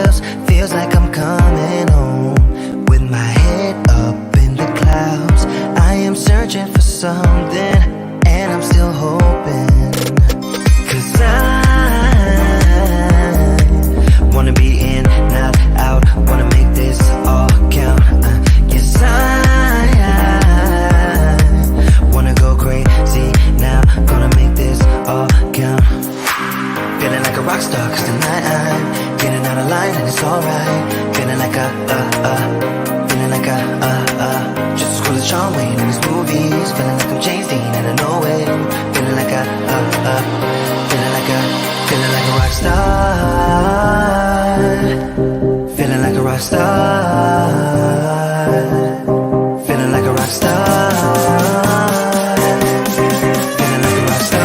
else. Feels like I'm coming home with my head up in the clouds. I am searching for something, and I'm still hoping. 'Cause I wanna be in, not out. Wanna make this all count. Yes, I wanna go crazy now. Gonna make this all count. Feeling like a rock star, 'cause tonight I'm getting out of line and it's alright. Feeling like feeling like just as cool as John Wayne in his movies. Feeling like I'm James Dean and I know it. Feeling like feeling like a rock star. Feeling like a rock star. Feeling like a rock star. Feeling like a rock star.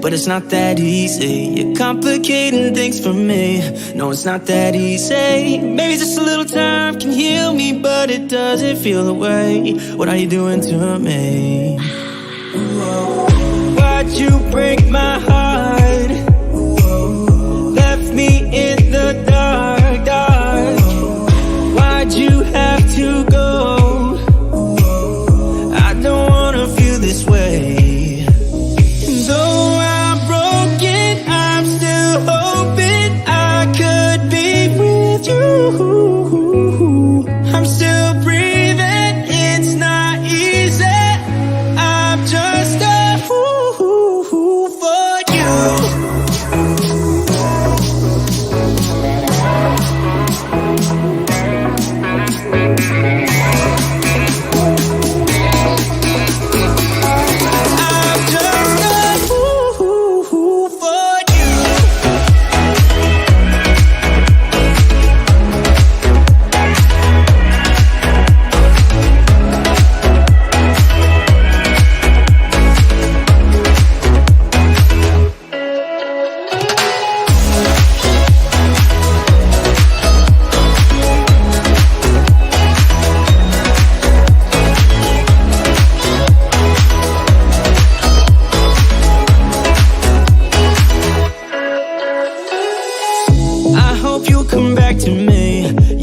But it's not that easy. You're complicating things for me. No, it's not that easy. Maybe just a little time can heal me, but it doesn't feel the way. What are you doing to me? Why'd you break my heart? Left me in the dark, dark. Why'd you have to go? I don't wanna feel this way. I'm still breathing, it's not easy. I'm just a fool for you.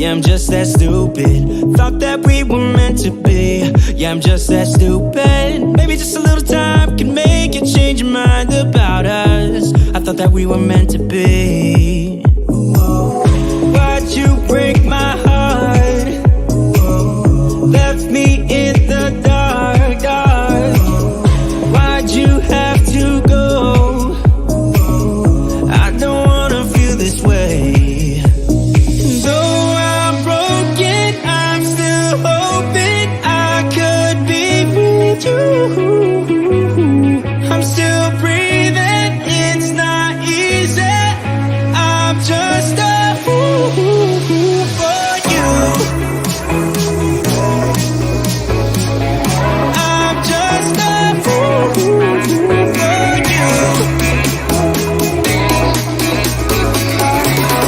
I'm just that stupid. Thought that we were meant to be. Yeah, I'm just that stupid. Maybe just a little time can make you change your mind about us. I thought that we were meant to be. Why'd you break my heart? Left me in the dark, dark. Why'd you have to go? I don't wanna feel this way. And though I'm broken, I'm still hoping I could be with you. I'm still breathing, it's not easy. I'm just a fool for you. I'm just a fool for you.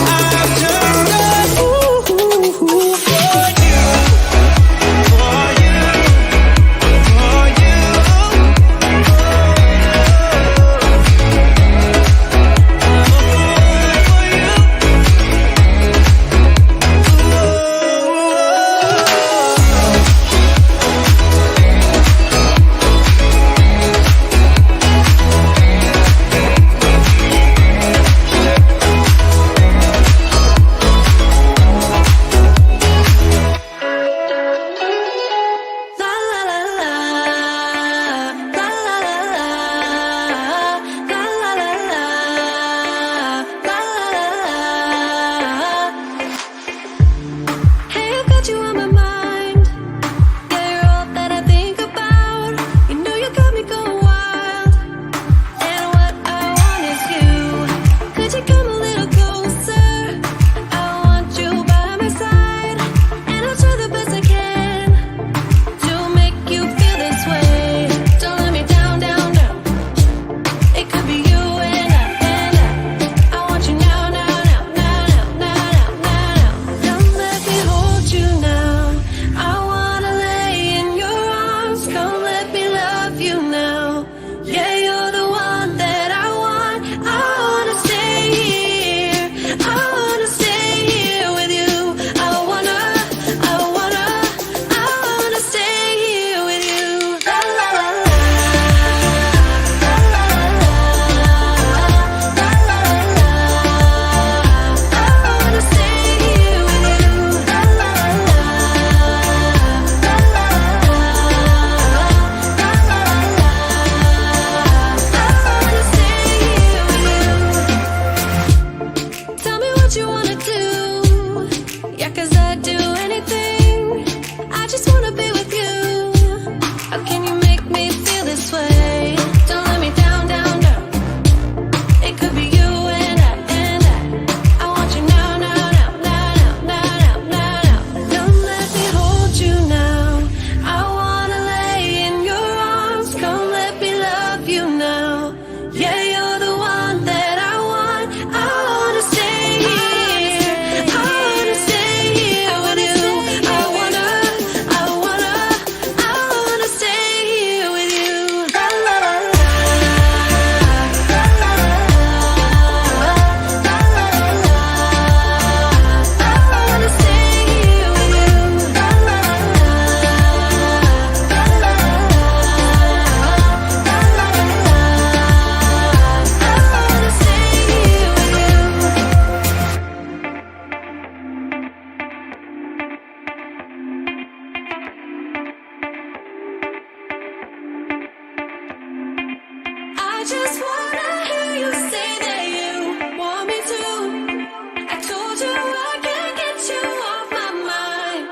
I'm just a fool for you. For La la la la, la la la la, la la la la, la la la. Hey, I got you on my mind. Yeah, you're all that I think about. You know you got me going wild. And what I want is you. Could you come a little closer? I want you by my side, and I'll try the best I can to make you feel this way. Don't let me down, down, down. It could be you and I want you now, now, now, now, now, now, now, now. Don't let me hold you now. I wanna lay in your arms. Come let me love you now. Yeah, you're the one that I want. I wanna stay here. I wanna stay here with you. I wanna stay here with you. La la la la, la la la la, la la la la. I wanna stay here with you. La la la la, la la la la, la la la la. I wanna stay here with you. Tell me what you wanna do. Yeah, 'cause I'd do anything. I just wanna be with you. How can you make me feel this way? Don't let me down, down, down. It could be you and I want you now, now, now, now, now, now, now, now. Don't let me hold you now. I wanna lay in your arms. Come let me love you now. Yeah, you're the one that I want. I wanna stay here. I wanna stay here with you. I wanna stay here with you. La la la la, la la la la, la la la la. I wanna stay here with you. La la la la, la la la la, la la la la. I wanna stay here with you. I just wanna hear you say that you want me to. I told you I can't get you off my mind.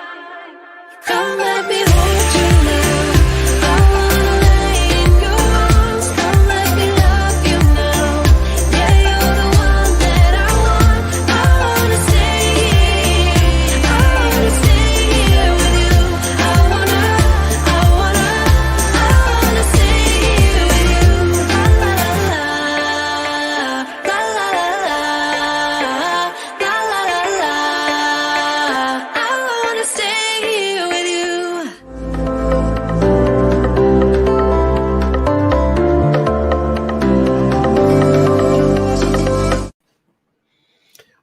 Come let me hold you now. I wanna lay in your arms. Come let me love you now. Yeah, you're the one that I want. I wanna stay here. I wanna stay here with you. I wanna stay here with you. La la la la, la la la la, la la la la. I wanna stay here with you.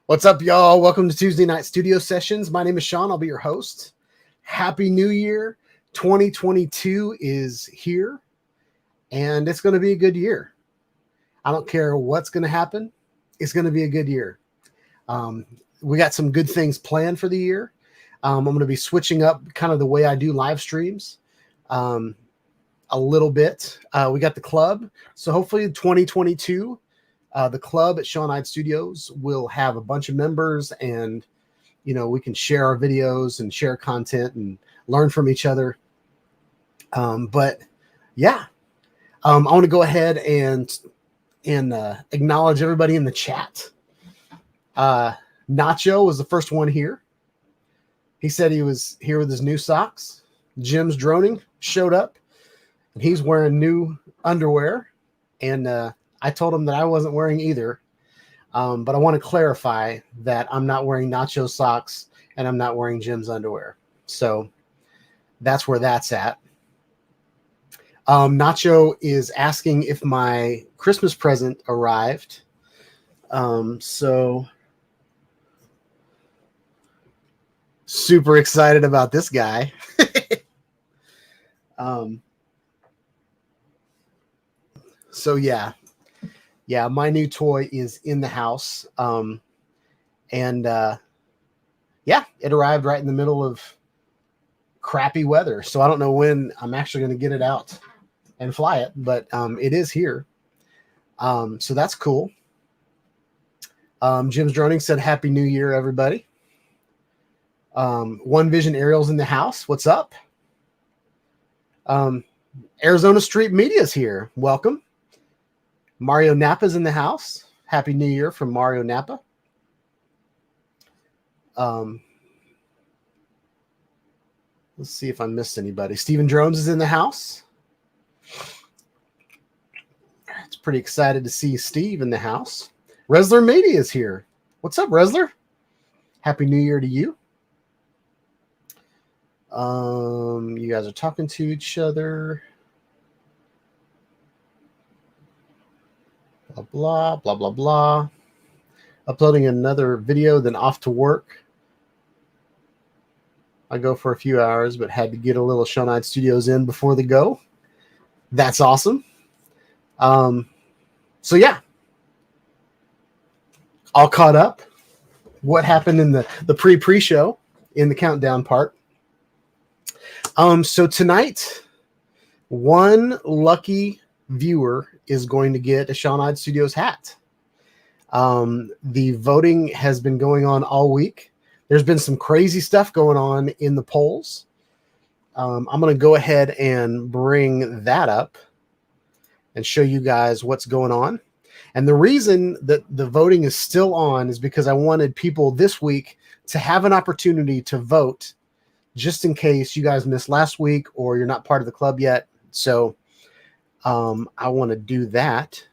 What's up, y'all? Welcome to Tuesday Night Studio Sessions. My name is Sean. I'll be your host. Happy New Year 2022 is here, and it's going to be a good year. I don't care what's going to happen. It's going to be a good year. We got some good things planned for the year. I'm going to be switching up kind of the way I do live streams a little bit. We got the club. So hopefully 2022, the club at Sean Hyde Studios will have a bunch of members, and, you know, we can share our videos and share content and learn from each other. But yeah, I want to go ahead and acknowledge everybody in the chat. Nacho was the first one here. He said he was here with his new socks. Jim's Droning showed up, and he's wearing new underwear. And I told him that I wasn't wearing either. But I want to clarify that I'm not wearing Nacho socks, and I'm not wearing Jim's underwear. So that's where that's at. Nacho is asking if my Christmas present arrived. So super excited about this guy. So yeah, my new toy is in the house. And yeah, it arrived right in the middle of crappy weather. So I don't know when I'm actually going to get it out and fly it, but it is here. So that's cool. Jim's Droning said, Happy New Year, everybody. One Vision Aerial's in the house. What's up? Arizona Street Media's here. Welcome. Mario Napa's in the house. Happy New Year from Mario Napa. Let's see if I missed anybody. Stephen Drones is in the house. It's pretty excited to see Steve in the house. Resler Media is here. What's up, Resler? Happy New Year to you. You guys are talking to each other. Blah, blah, blah, blah, blah. Uploading another video, then off to work. I go for a few hours, but had to get a little Sean Hyde Studios in before the go. That's awesome. So yeah, all caught up. What happened in the pre-show in the countdown part. So tonight, one lucky viewer is going to get a Sean Hyde Studios hat. The voting has been going on all week. There's been some crazy stuff going on in the polls. I'm going to go ahead and bring that up and show you guys what's going on. And the reason that the voting is still on is because I wanted people this week to have an opportunity to vote, just in case you guys missed last week or you're not part of the club yet. So I want to do that.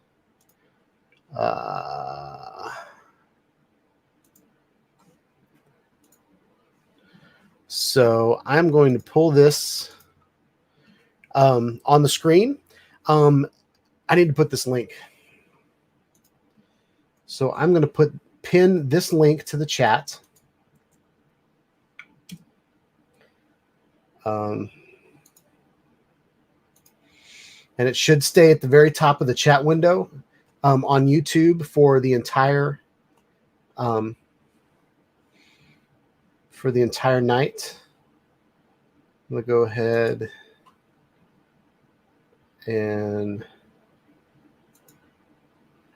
So I'm going to pull this on the screen. I need to put this link. So I'm going to pin this link to the chat. And it should stay at the very top of the chat window on YouTube for the entire night. I'm going to go ahead and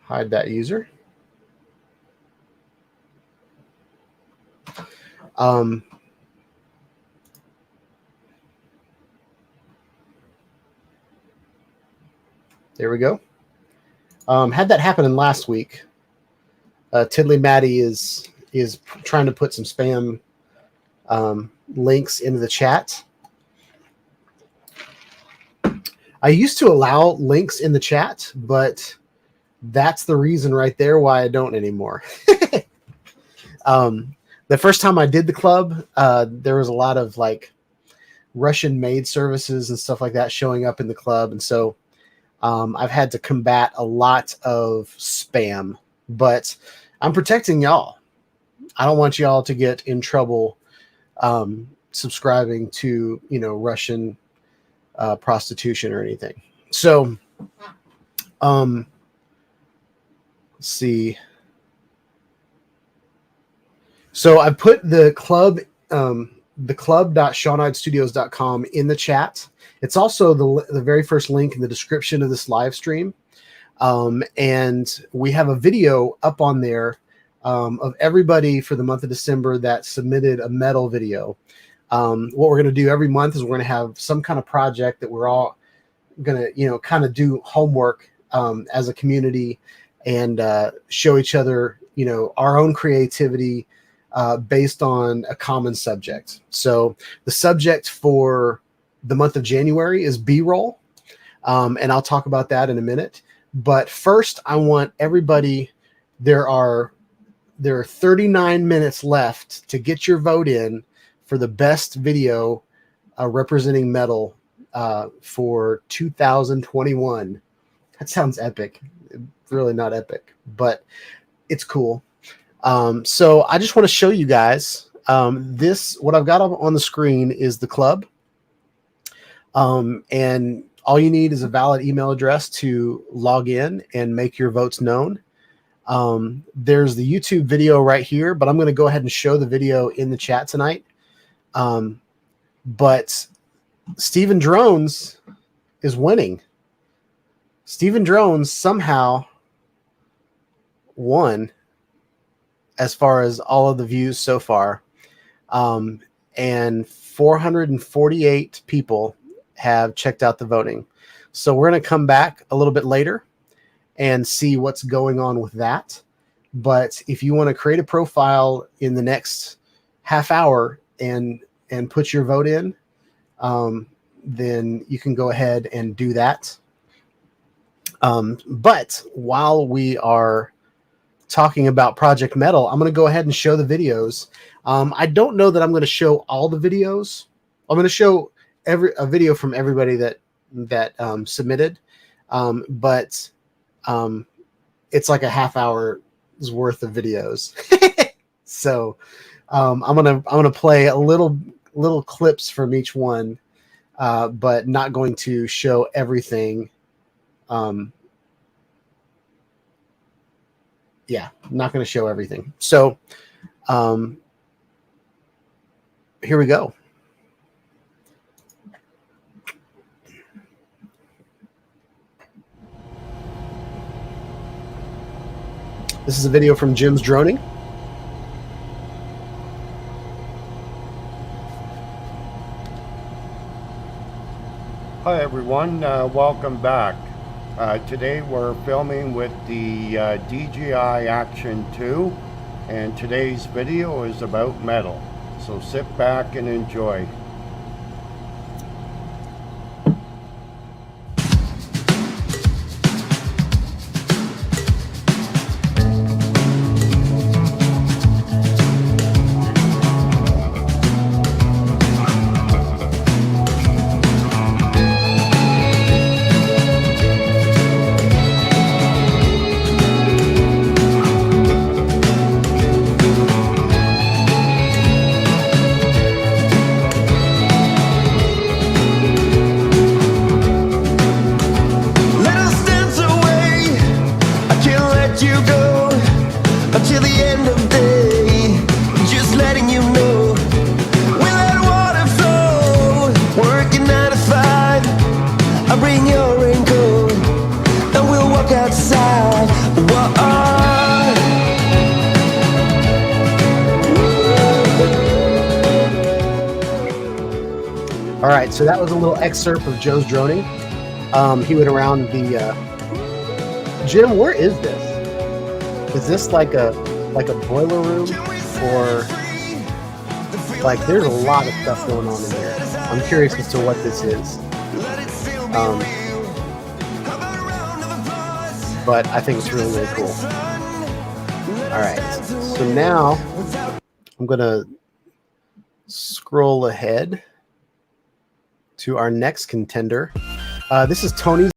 hide that user. There we go. Had that happen in last week. Tiddly Maddie is trying to put some spam links into the chat. I used to allow links in the chat, but that's the reason right there why I don't anymore. The first time I did the club, there was a lot of like Russian maid services and stuff like that showing up in the club. And so I've had to combat a lot of spam, but I'm protecting y'all. I don't want y'all to get in trouble subscribing to, you know, Russian prostitution or anything. So, let's see. So I put the club.shawnidestudios.com in the chat. It's also the very first link in the description of this live stream. And we have a video up on there of everybody for the month of December that submitted a metal video. What we're going to do every month is we're going to have some kind of project that we're all going to, you know, kind of do homework as a community and show each other, you know, our own creativity based on a common subject. So the subject for the month of January is B-roll, and I'll talk about that in a minute. But first, I want everybody. There are 39 minutes left to get your vote in for the best video representing metal for 2021. That sounds epic. It's really not epic, but it's cool. So I just want to show you guys what I've got on the screen is the club. And all you need is a valid email address to log in and make your votes known. There's the YouTube video right here, but I'm going to go ahead and show the video in the chat tonight. But Steven Drones is winning. Steven Drones somehow won as far as all of the views so far. And 448 people have checked out the voting. So we're going to come back a little bit later and see what's going on with that. But if you want to create a profile in the next half hour and put your vote in, then you can go ahead and do that. But while we are talking about Project Metal, I'm going to go ahead and show the videos. I don't know that I'm going to show all the videos. I'm going to show a video from everybody that submitted, but it's like a half hour's worth of videos. So I'm gonna play a little clips from each one, but not going to show everything. Yeah, not going to show everything. So here we go. This is a video from Jim's Droning. Hi everyone, welcome back. Today we're filming with the DJI Action 2, and today's video is about metal. So sit back and enjoy. Let us dance away. I can't let you go until the end of day. Just letting you know, we let water flow. Working 9 to 5. I bring your raincoat and we'll walk outside. Whoa. All right, so that was a little excerpt of Joe's Droning. He went around the Jim, where is this? Is this like a boiler room, or like there's a lot of stuff going on in there? I'm curious as to what this is. But I think it's really, really cool. All right, so now I'm gonna scroll ahead to our next contender. This is Tony's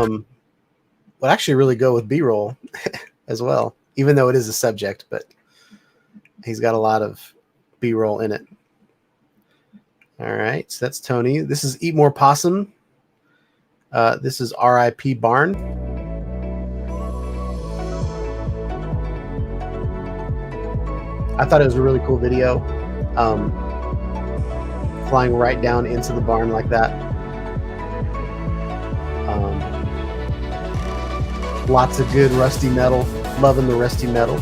would actually really go with B-roll as well, even though it is a subject, but he's got a lot of B-roll in it. All right, so that's Tony. This is Eat More Possum. This is R.I.P. Barn. I thought it was a really cool video. Flying right down into the barn like that. Lots of good rusty metal. Loving the rusty metal.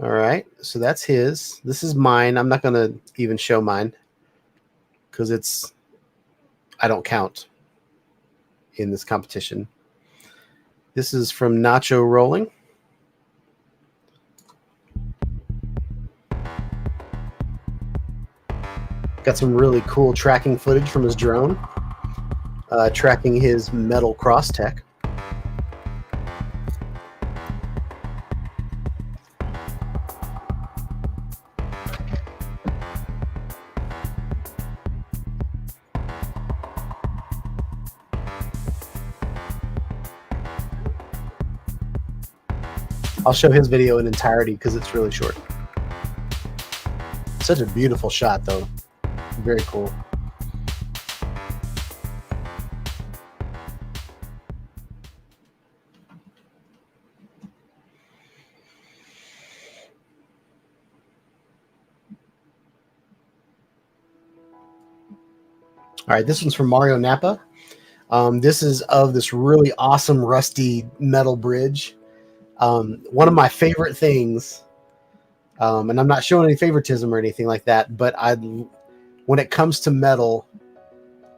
All right, so that's his. This is mine. I'm not going to even show mine because I don't count in this competition. This is from Nacho Rolling. Got some really cool tracking footage from his drone, tracking his metal cross tech. I'll show his video in entirety because it's really short. Such a beautiful shot, though. Very cool. All right, this one's from Mario Napa. This is of this really awesome rusty metal bridge. One of my favorite things, and I'm not showing any favoritism or anything like that, but when it comes to metal,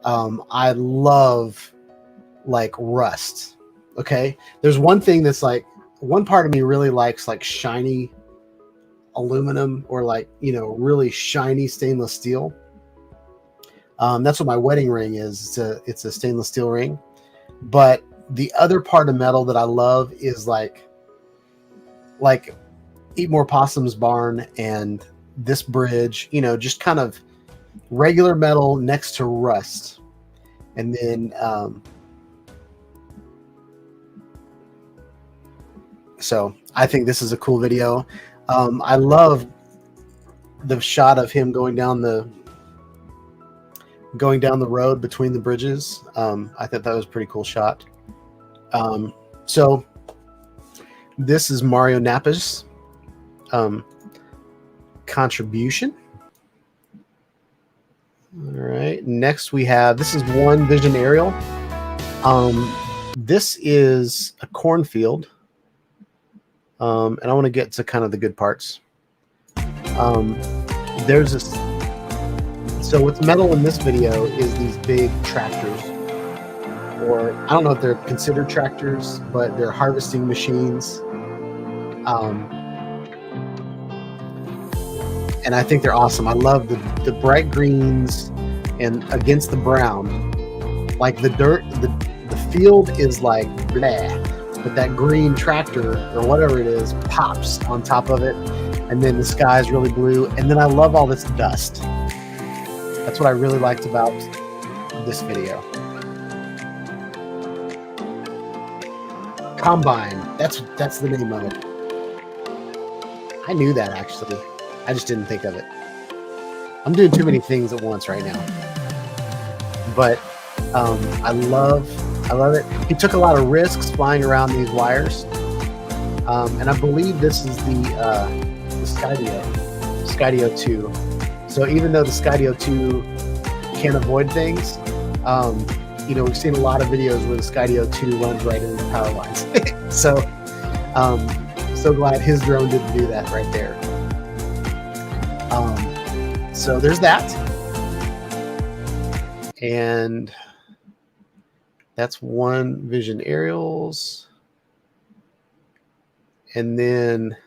I love like rust. Okay, there's one thing that's like, one part of me really likes like shiny aluminum or like, you know, really shiny stainless steel. That's what my wedding ring is. It's a stainless steel ring. But the other part of metal that I love is like Eat More Possum's barn and this bridge, you know, just kind of regular metal next to rust. And then so I think this is a cool video. I love the shot of him going down the road between the bridges. I thought that was a pretty cool shot. So this is Mario Napa's contribution. All right, next we have, this is One Vision Aerial. This is a cornfield, and I want to get to kind of the good parts. There's this. So what's metal in this video is these big tractors, or I don't know if they're considered tractors, but they're harvesting machines. And I think they're awesome. I love the bright greens and against the brown. Like the dirt, the field is like bleh, but that green tractor or whatever it is pops on top of it, and then the sky is really blue. And then I love all this dust. That's what I really liked about this video. Combine. That's the name of it. I knew that actually. I just didn't think of it. I'm doing too many things at once right now. But I love it. He took a lot of risks flying around these wires. And I believe this is the Skydio 2. So even though the Skydio 2 can't avoid things, you know, we've seen a lot of videos where the Skydio 2 runs right into the power lines. So glad his drone didn't do that right there. So there's that. And that's One Vision Aerials. And then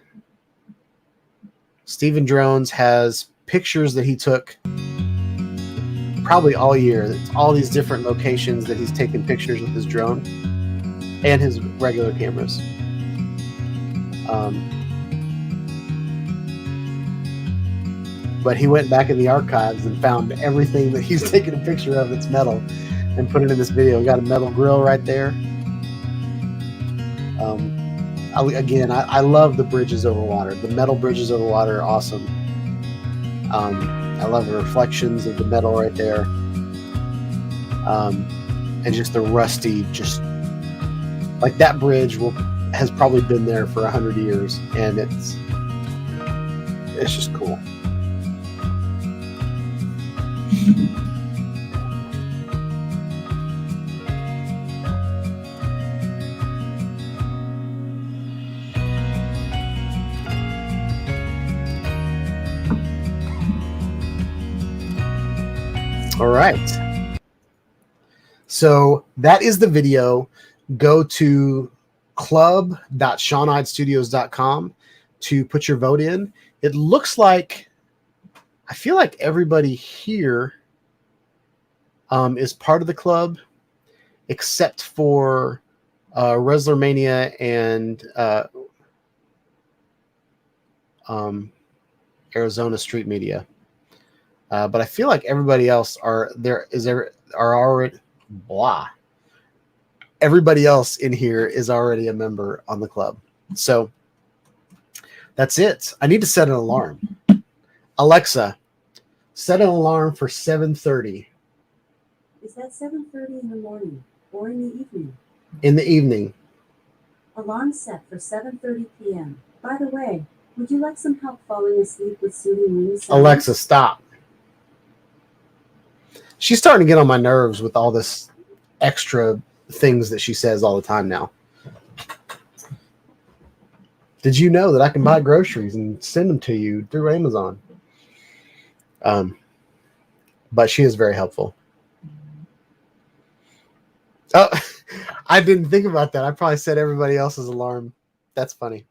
Steven Drones has pictures that he took probably all year. It's all these different locations that he's taken pictures with his drone and his regular cameras. But he went back in the archives and found everything that he's taken a picture of that's metal. and put it in this video. We got a metal grill right there. I love the bridges over water. The metal bridges over water are awesome. I love the reflections of the metal right there. And just the rusty, just like that bridge has probably been there for 100 years, and it's just cool. All right. So that is the video. Go to club.SeanHydeStudios.com to put your vote in. It looks like, I feel like everybody here is part of the club, except for WrestleMania and Arizona Street Media. But I feel like everybody else are already blah. Everybody else in here is already a member on the club. So that's it. I need to set an alarm. Alexa, set an alarm for 7:30. Is that 7:30 in the morning or in the evening? In the evening. Alarm set for 7:30 p.m. By the way, would you like some help falling asleep with soothing ring sounds? Alexa, stop. She's starting to get on my nerves with all this extra things that she says all the time now. Did you know that I can buy groceries and send them to you through Amazon? But she is very helpful. Oh, I didn't think about that. I probably set everybody else's alarm. That's funny.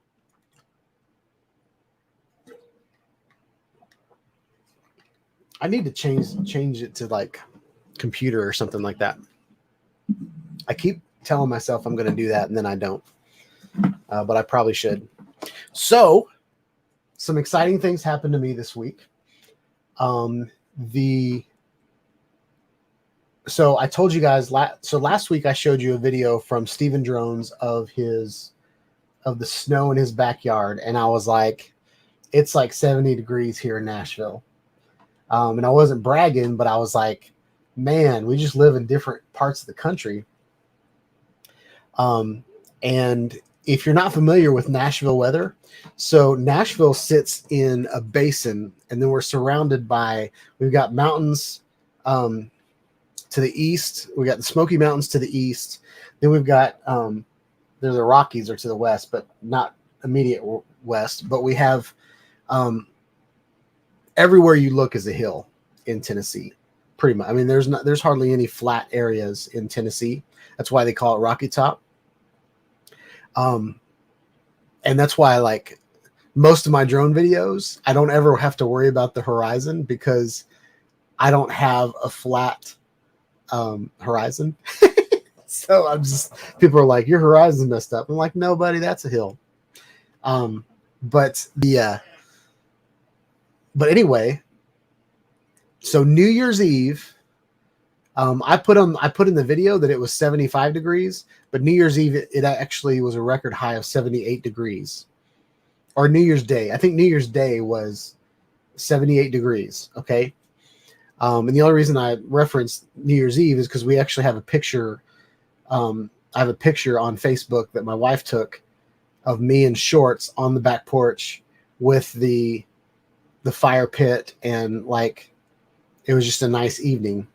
I need to change it to like computer or something like that. I keep telling myself I'm going to do that, and then I don't. But I probably should. So, some exciting things happened to me this week. So I told you guys last week I showed you a video from Steven Drones of the snow in his backyard, and I was like, it's like 70 degrees here in Nashville. And I wasn't bragging, but I was like, man, we just live in different parts of the country. And if you're not familiar with Nashville weather, so Nashville sits in a basin, and then we're surrounded we've got mountains to the east. We got the Smoky Mountains to the east. Then we've got there's the Rockies are to the west, but not immediate west. But we have everywhere you look is a hill in Tennessee, pretty much. I mean, there's hardly any flat areas in Tennessee. That's why they call it Rocky Top. And that's why, like, most of my drone videos, I don't ever have to worry about the horizon because I don't have a flat horizon. So people are like, your horizon's messed up. I'm like, no, buddy, that's a hill. But anyway, so New Year's Eve, I put in the video that it was 75 degrees, but New Year's Eve, it actually was a record high of 78 degrees. Or New Year's Day. I think New Year's Day was 78 degrees. Okay. And the only reason I referenced New Year's Eve is because we actually have a picture. I have a picture on Facebook that my wife took of me in shorts on the back porch with the fire pit, and like it was just a nice evening.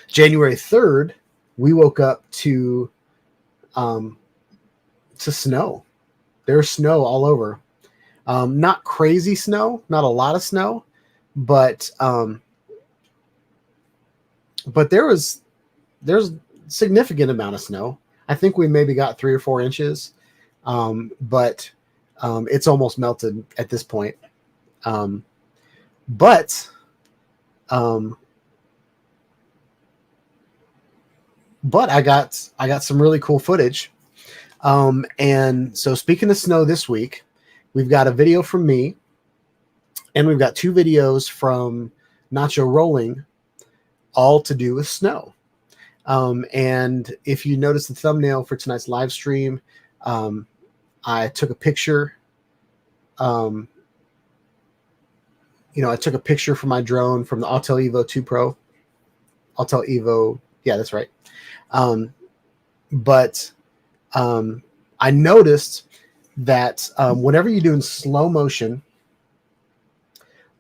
January 3rd, we woke up to snow. There's snow all over. Not crazy snow, not a lot of snow, but there's significant amount of snow. I think we maybe got 3 or 4 inches, but it's almost melted at this point. But I got some really cool footage. And so speaking of snow this week, we've got a video from me, and we've got 2 videos from Nacho Rolling, all to do with snow. And if you notice the thumbnail for tonight's live stream, I took a picture. I took a picture from my drone from the Autel Evo 2 Pro. Autel Evo, yeah, that's right. But I noticed that whenever you're doing slow motion,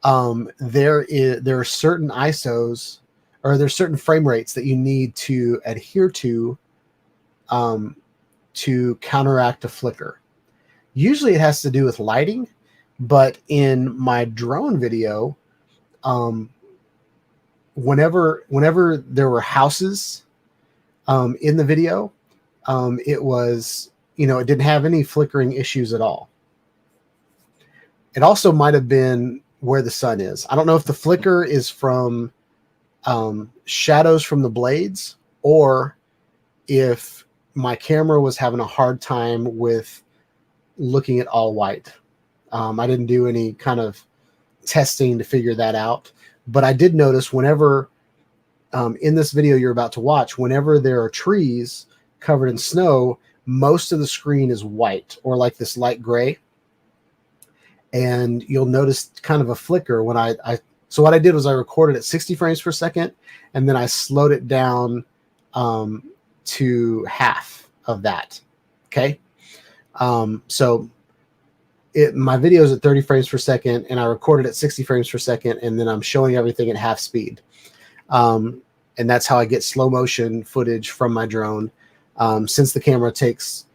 there are certain ISOs, or there's certain frame rates that you need to adhere to counteract a flicker. Usually it has to do with lighting, but in my drone video, whenever there were houses in the video, it was, it didn't have any flickering issues at all. It also might have been where the sun is. I don't know if the flicker is from shadows from the blades, or if my camera was having a hard time with looking at all white. I didn't do any kind of testing to figure that out, but I did notice whenever in this video you're about to watch, whenever there are trees covered in snow, most of the screen is white or like this light gray. And you'll notice kind of a flicker when so what I did was I recorded at 60 frames per second, and then I slowed it down to half of that. Okay. So my video is at 30 frames per second, and I recorded at 60 frames per second, and then I'm showing everything at half speed. And that's how I get slow motion footage from my drone. Since the camera takes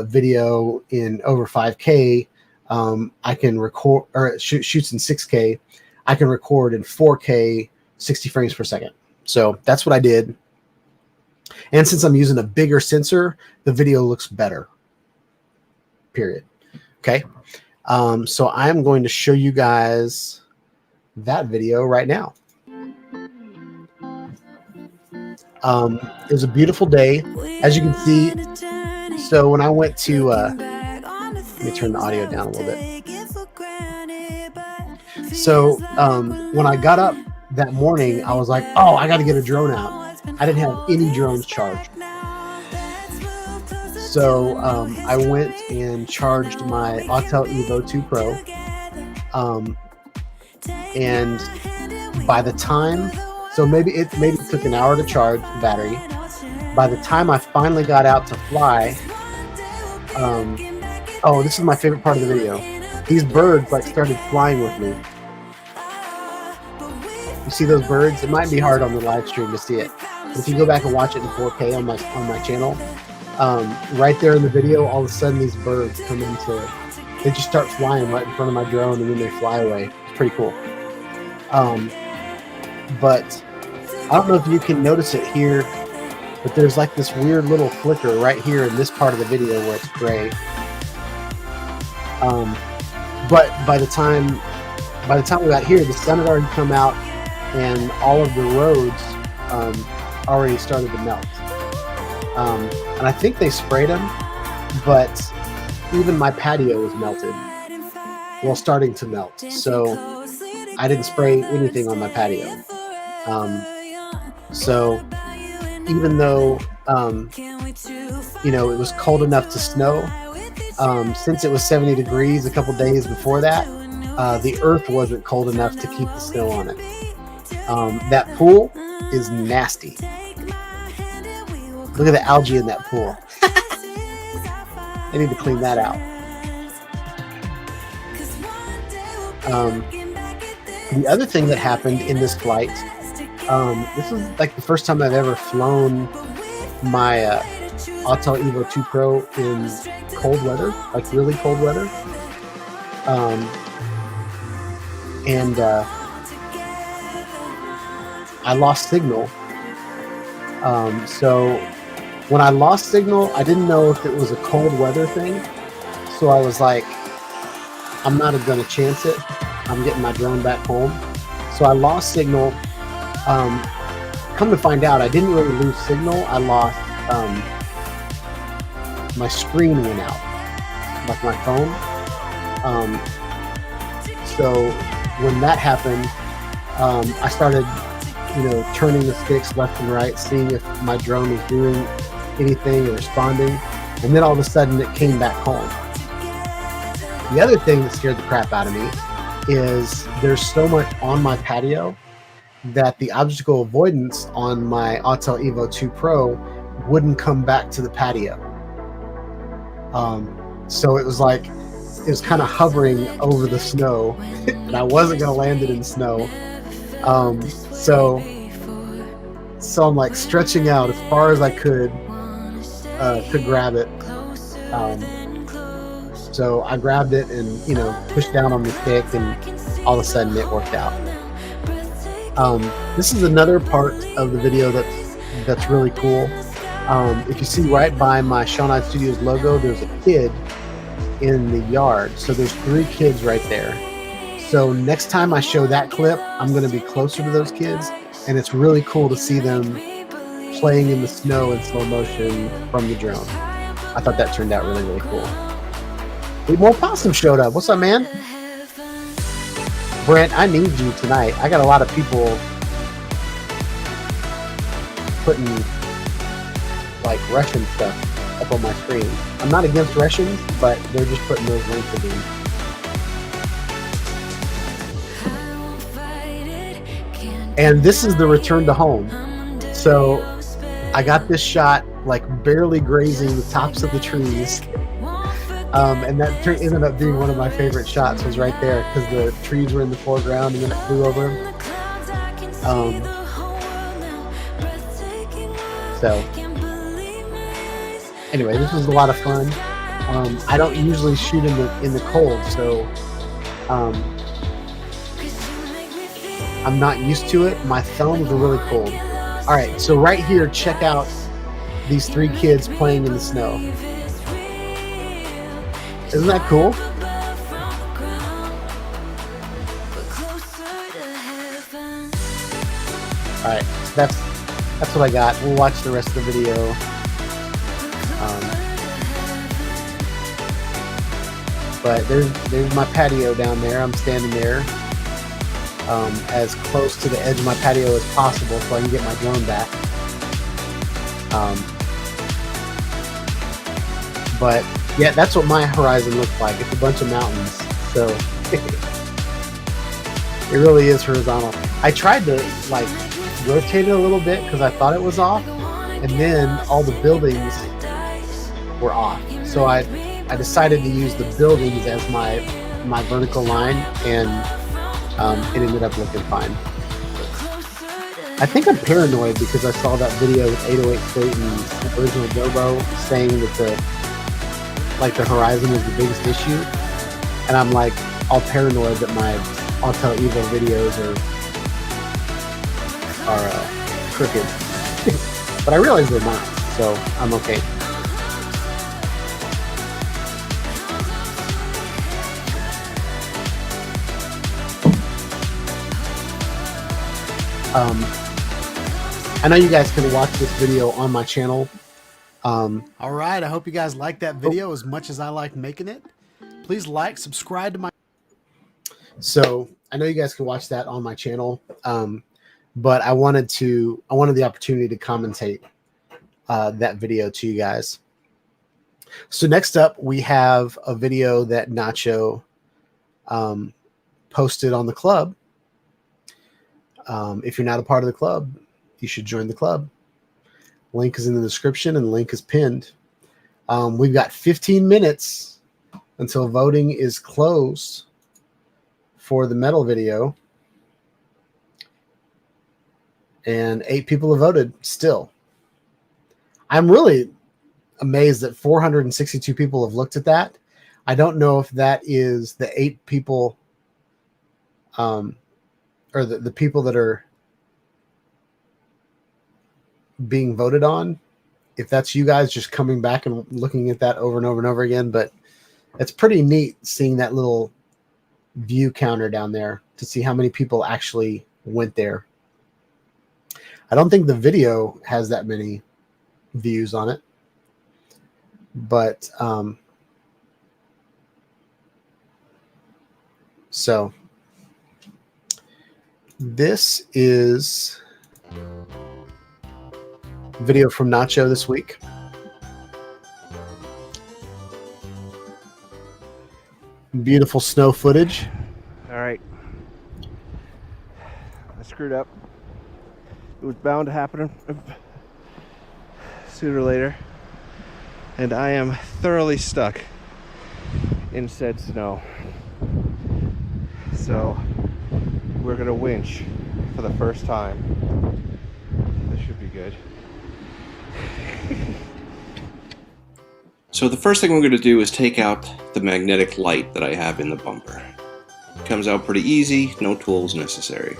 video in over 5K, I can record, or it shoots in 6K. I can record in 4K, 60 frames per second. So that's what I did. And since I'm using a bigger sensor, the video looks better. Period. Okay. So I'm going to show you guys that video right now. It was a beautiful day, as you can see. So when I went to, let me turn the audio down a little bit. So when I got up that morning, I was like, oh, I got to get a drone out. I didn't have any drones charged. So I went and charged my Autel Evo 2 Pro. And by the time, so maybe it took an hour to charge the battery. By the time I finally got out to fly, oh, this is my favorite part of the video. These birds like started flying with me. You see those birds? It might be hard on the live stream to see it. But if you go back and watch it in 4K on my channel, right there in the video, all of a sudden these birds come into, they just start flying right in front of my drone, and then they fly away. It's pretty cool. But I don't know if you can notice it here, but there's like this weird little flicker right here in this part of the video where it's gray. But by the time we got here, the sun had already come out, and all of the roads already started to melt. And I think they sprayed them, but even my patio was melted. Well, starting to melt. So I didn't spray anything on my patio. So even though, it was cold enough to snow, since it was 70 degrees a couple days before that, the earth wasn't cold enough to keep the snow on it. That pool is nasty. Look at the algae in that pool. I need to clean that out. The other thing that happened in this flight, this is like the first time I've ever flown my Autel Evo 2 Pro in cold weather, like really cold weather. And I lost signal. So when I lost signal, I didn't know if it was a cold weather thing. So I was like, I'm not going to chance it. I'm getting my drone back home. So I lost signal. Come to find out, I didn't really lose signal. I lost, my screen went out, like my phone. So when that happened, I started turning the sticks left and right, seeing if my drone was doing anything or responding. And then all of a sudden it came back home. The other thing that scared the crap out of me is there's so much on my patio that the obstacle avoidance on my Autel Evo 2 Pro wouldn't come back to the patio. So it was like, it was kind of hovering over the snow and I wasn't going to land it in snow. So I'm like stretching out as far as I could to grab it. So I grabbed it and, pushed down on the stick, and all of a sudden it worked out. This is another part of the video that's really cool. If you see right by my Shawnite Studios logo, there's a kid in the yard. So there's 3 kids right there. So next time I show that clip, I'm going to be closer to those kids, and it's really cool to see them playing in the snow in slow motion from the drone. I thought that turned out really, really cool. Eight more Possum showed up. What's up, man? Brent, I need you tonight. I got a lot of people putting like Russian stuff up on my screen. I'm not against Russians, but they're just putting those links again. And this is the return to home. So I got this shot like barely grazing the tops of the trees. And that ended up being one of my favorite shots, was right there because the trees were in the foreground and then it flew over them. So anyway, this was a lot of fun. I don't usually shoot in the cold, so I'm not used to it. My thumbs are really cold. All right, so right here, check out these 3 kids playing in the snow. Isn't that cool? All right, so that's what I got. We'll watch the rest of the video. But there's my patio down there. I'm standing there as close to the edge of my patio as possible so I can get my drone back. But yeah, that's what my horizon looks like. It's a bunch of mountains, so it really is horizontal. I tried to like rotate it a little bit because I thought it was off, and then all the buildings were off. So I decided to use the buildings as my vertical line, and it ended up looking fine. I think I'm paranoid because I saw that video with 808 Clayton's original Gobo saying that the horizon was the biggest issue, and I'm like all paranoid that my Autel Evo videos are crooked. But I realize they're not, so I'm okay. I know you guys can watch this video on my channel. All right, I hope you guys like that video as much as I like making it. Please like, subscribe to my... So I know you guys can watch that on my channel, but I wanted the opportunity to commentate that video to you guys. So next up, we have a video that Nacho posted on the club. If you're not a part of the club, you should join the club. Link is in the description and the link is pinned. We've got 15 minutes until voting is closed for the metal video. And 8 people have voted still. I'm really amazed that 462 people have looked at that. I don't know if that is the 8 people or the people that are being voted on, if that's you guys just coming back and looking at that over and over and over again. But it's pretty neat seeing that little view counter down there to see how many people actually went there. I don't think the video has that many views on it, but so this is video from Nacho this week. Beautiful snow footage. All right. I screwed up. It was bound to happen sooner or later. And I am thoroughly stuck in said snow. So we're gonna winch for the first time. This should be good. So the first thing we're going to do is take out the magnetic light that I have in the bumper. It comes out pretty easy, no tools necessary.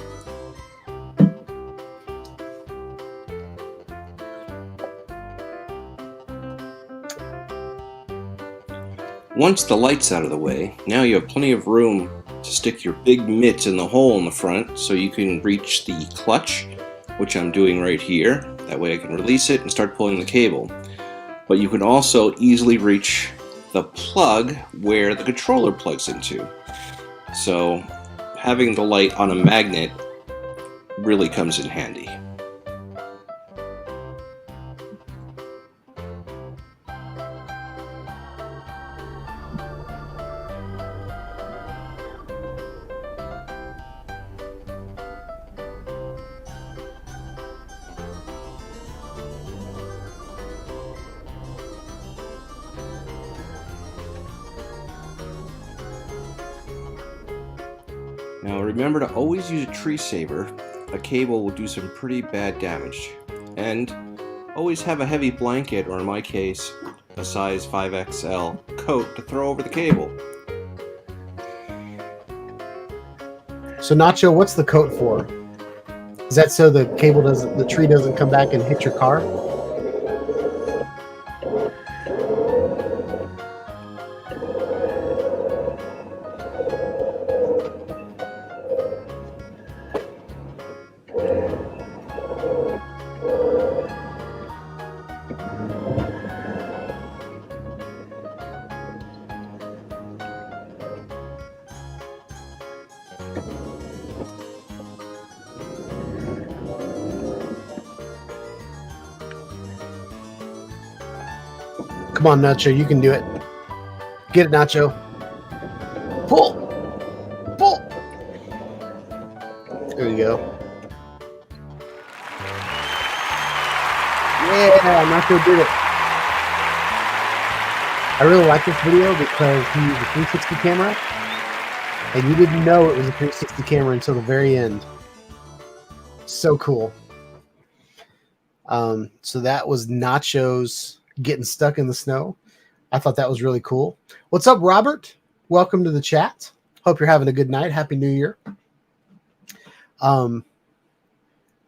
Once the light's out of the way, now you have plenty of room to stick your big mitts in the hole in the front so you can reach the clutch, which I'm doing right here. That way I can release it and start pulling the cable. But you can also easily reach the plug where the controller plugs into. So having the light on a magnet really comes in handy. Now remember to always use a tree saver. A cable will do some pretty bad damage. And always have a heavy blanket, or in my case, a size 5XL coat to throw over the cable. So Nacho, what's the coat for? Is that so the tree doesn't come back and hit your car? Come on, Nacho, you can do it. Get it, Nacho. Pull! Pull! There you go. Yeah, Nacho did it. I really like this video because he used a 360 camera, and you didn't know it was a 360 camera until the very end. So cool. So that was Nacho's getting stuck in the snow. I thought that was really cool. What's up, Robert? Welcome to the chat. Hope you're having a good night. Happy New Year.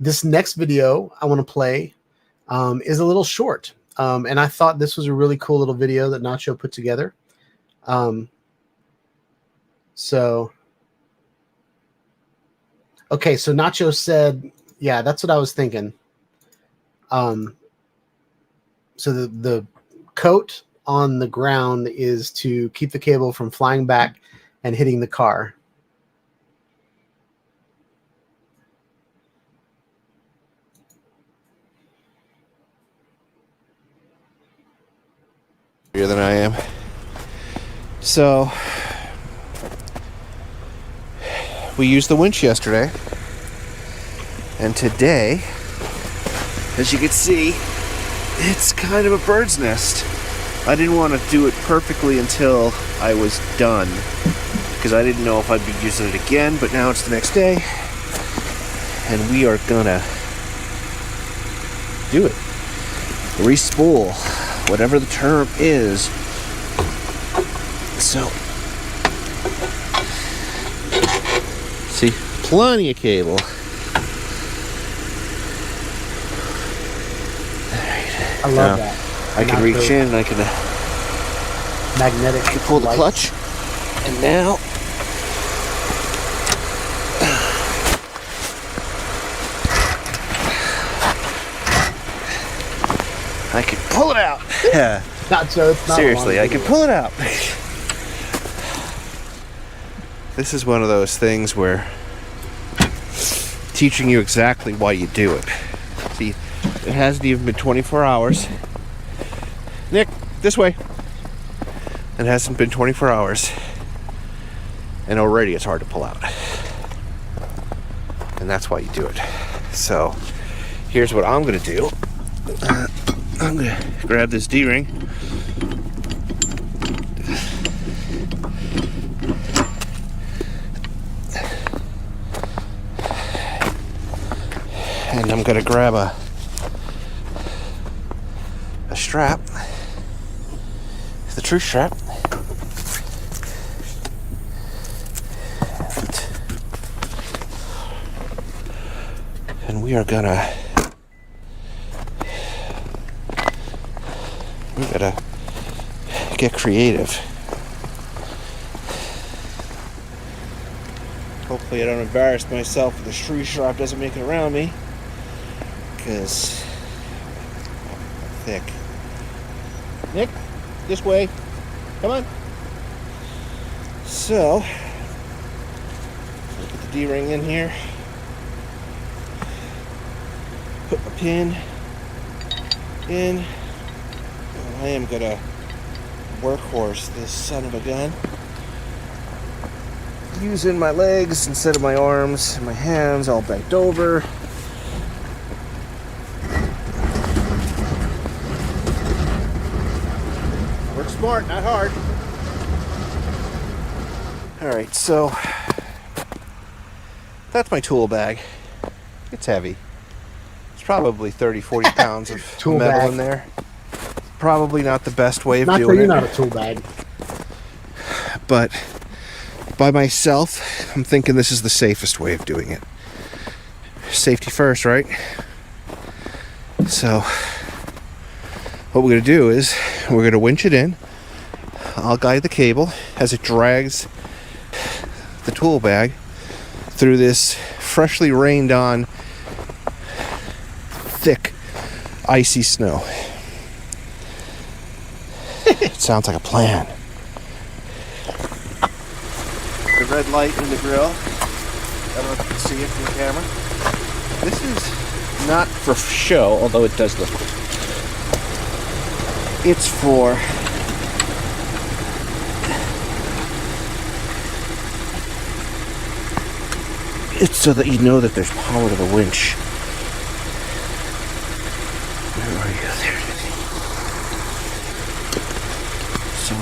This next video I want to play is a little short. And I thought this was a really cool little video that Nacho put together. Okay, so Nacho said, yeah, that's what I was thinking. So the coat on the ground is to keep the cable from flying back and hitting the car. Bigger than I am. So we used the winch yesterday, and today, as you can see, it's kind of a bird's nest. I didn't want to do it perfectly until I was done, because I didn't know if I'd be using it again, but now it's the next day, and we are gonna do it. Re-spool, whatever the term is. So, see, plenty of cable. I love that. I can reach in and I can magnetic. Pull the clutch, and now I can pull it out. Yeah. Not so. It's not Seriously, I can pull it out. This is one of those things where teaching you exactly why you do it. See, It hasn't even been 24 hours. Nick, this way. It hasn't been 24 hours. And already it's hard to pull out. And that's why you do it. So, here's what I'm gonna do. I'm gonna grab this D-ring. And I'm gonna grab a strap, the true strap. And we are gonna get creative. Hopefully I don't embarrass myself if the tree strap doesn't make it around me, because I'm thick. Nick, this way. Come on. So, look at the D-ring in here. Put my pin in. And I am gonna workhorse this son of a gun. Using my legs instead of my arms and my hands all bent over. Work smart, not hard. Alright, so that's my tool bag. It's heavy. It's probably 30-40 pounds of Tool metal bag. in there. Probably not the best way of Not doing for you, it. not a tool bag. But by myself, I'm thinking this is the safest way of doing it. Safety first, right? So what we're going to do is we're going to winch it in. I'll guide the cable as it drags the tool bag through this freshly rained on thick icy snow. It sounds like a plan. The red light in the grill. I don't know if you can see it from the camera. This is not for show, although it does look good. It's for it's so that you know that there's power to the winch. Where are you? There it is. So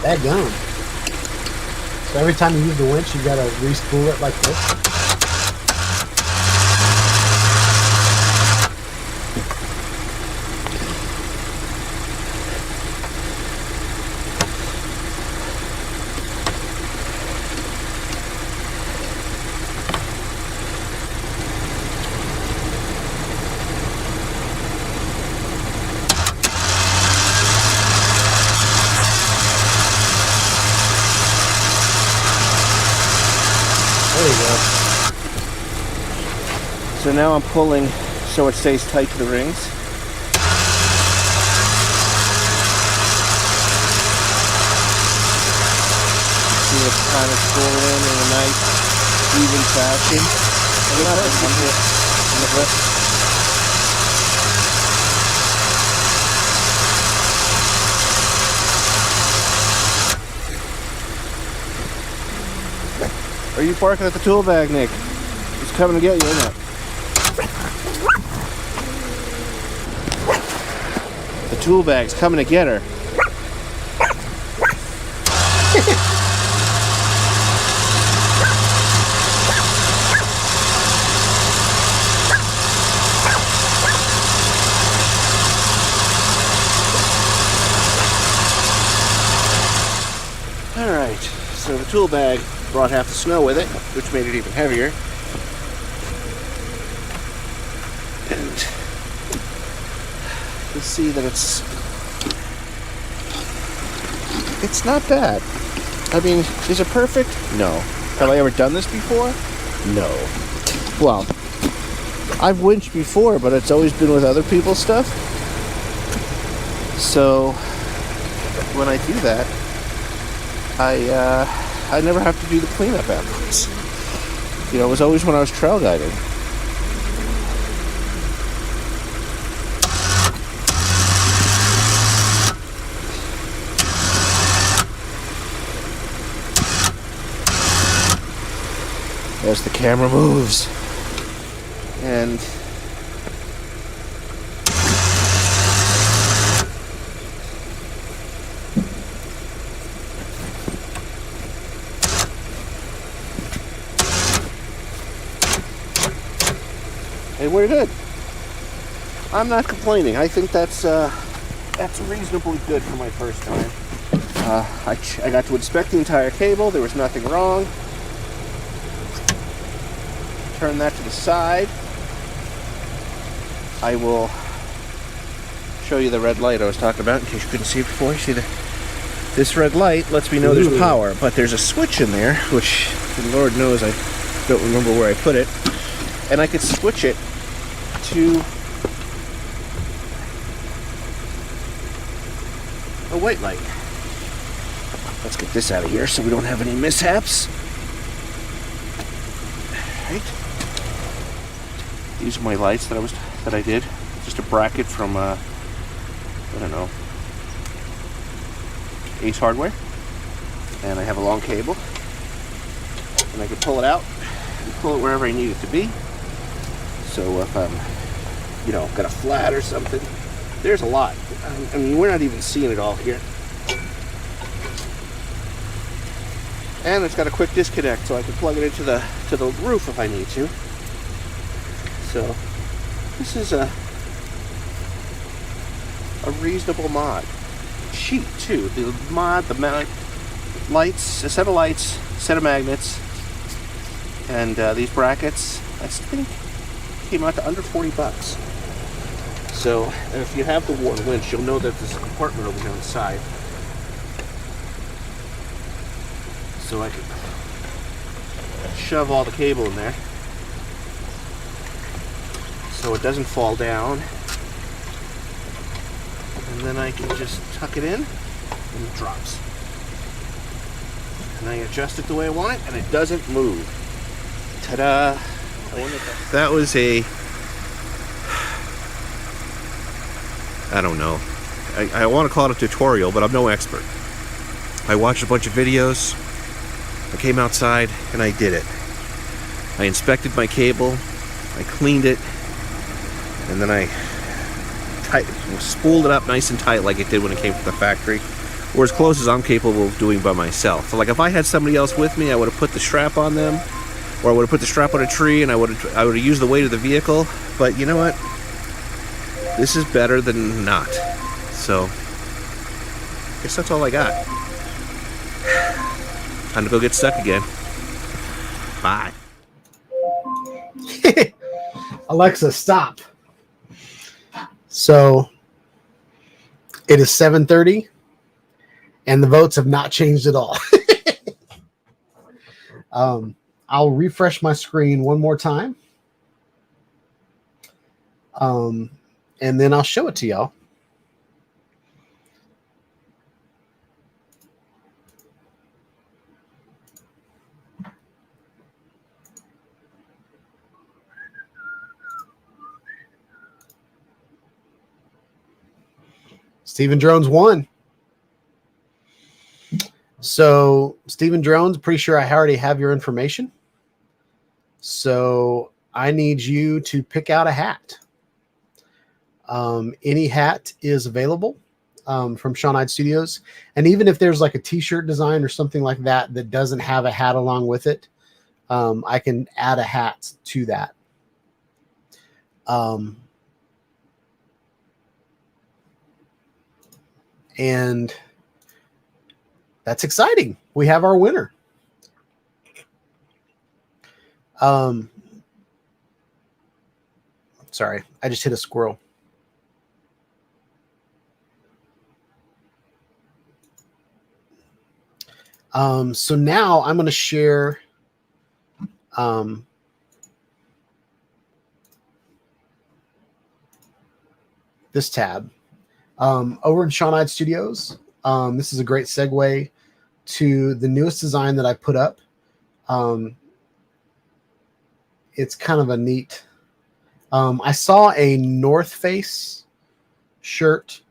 That gone. So every time you use the winch, you gotta re-spool it like this. There you go. So now I'm pulling so it stays tight to the rings. See it's kind of pulling in a nice, even fashion. And not just one hit in the grip. Are you barking at the tool bag, Nick? It's coming to get you, isn't it? The tool bag's coming to get her. Alright, so the tool bag brought half the snow with it, which made it even heavier. And you'll see that it's not bad. I mean, is it perfect? No. Have I ever done this before? No. Well, I've winched before, but it's always been with other people's stuff. So when I do that, I never have to do the cleanup afterwards. You know, it was always when I was trail guiding. As the camera moves. And we're good. I'm not complaining. I think that's reasonably good for my first time. I got to inspect the entire cable. There was nothing wrong. Turn that to the side. I will show you the red light I was talking about in case you couldn't see it before. You see this red light lets me know there's power, but there's a switch in there, which Lord knows I don't remember where I put it, and I could switch it to a white light. Let's get this out of here so we don't have any mishaps. Right. These are my lights that I did. Just a bracket from I don't know, Ace Hardware, and I have a long cable, and I can pull it out and pull it wherever I need it to be. So if I'm, you know, got a flat or something, there's a lot. I mean, we're not even seeing it all here. And it's got a quick disconnect, so I can plug it into the roof if I need to. So this is a reasonable mod. Cheap too. The mod, lights, a set of lights, a set of magnets, and these brackets. I think came out to under $40. So if you have the Warn winch, you'll know that there's a compartment over here on the side. So I can shove all the cable in there so it doesn't fall down, and then I can just tuck it in and it drops, and I adjust it the way I want it and it doesn't move. Ta-da! That was I don't know, I want to call it a tutorial, but I'm no expert. I watched a bunch of videos, I came outside and I did it. I inspected my cable, I cleaned it, and then I spooled it up nice and tight like it did when it came from the factory, or as close as I'm capable of doing by myself. So like if I had somebody else with me, I would have put the strap on them, or I would have put the strap on a tree and I would have used the weight of the vehicle. But you know what? This is better than not. So I guess that's all I got. Time to go get stuck again. Bye. Alexa, stop. So it is 7:30 and the votes have not changed at all. I'll refresh my screen one more time. And then I'll show it to y'all. Stephen Drones won. So Stephen Drones, pretty sure I already have your information. So I need you to pick out a hat. Any hat is available from Sean Hyde Studios. And even if there's like a t-shirt design or something like that that doesn't have a hat along with it, I can add a hat to that. And that's exciting. We have our winner. Sorry, I just hit a squirrel. So now I'm going to share this tab over in Shawnide Studios. This is a great segue to the newest design that I put up. It's kind of a neat. I saw a North Face shirt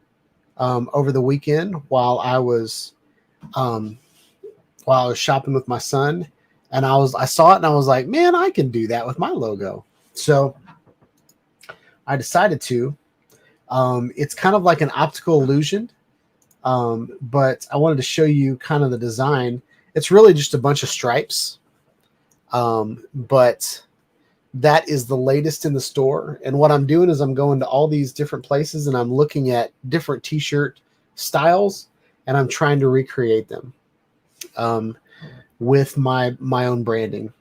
over the weekend while I was shopping with my son, and I saw it and I was like, man, I can do that with my logo. So I decided to. It's kind of like an optical illusion, but I wanted to show you kind of the design. It's really just a bunch of stripes, but that is the latest in the store. And what I'm doing is I'm going to all these different places and I'm looking at different t-shirt styles and I'm trying to recreate them with my own branding.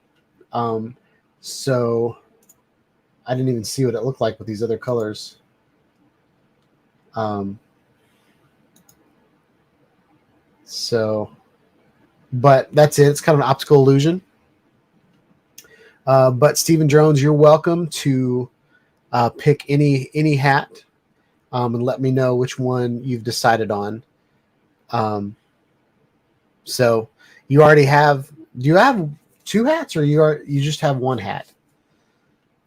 So I didn't even see what it looked like with these other colors. But that's it. It's kind of an optical illusion. But Stephen Drones, you're welcome to pick any hat and let me know which one you've decided on. So you already have. Do you have two hats, or you just have one hat?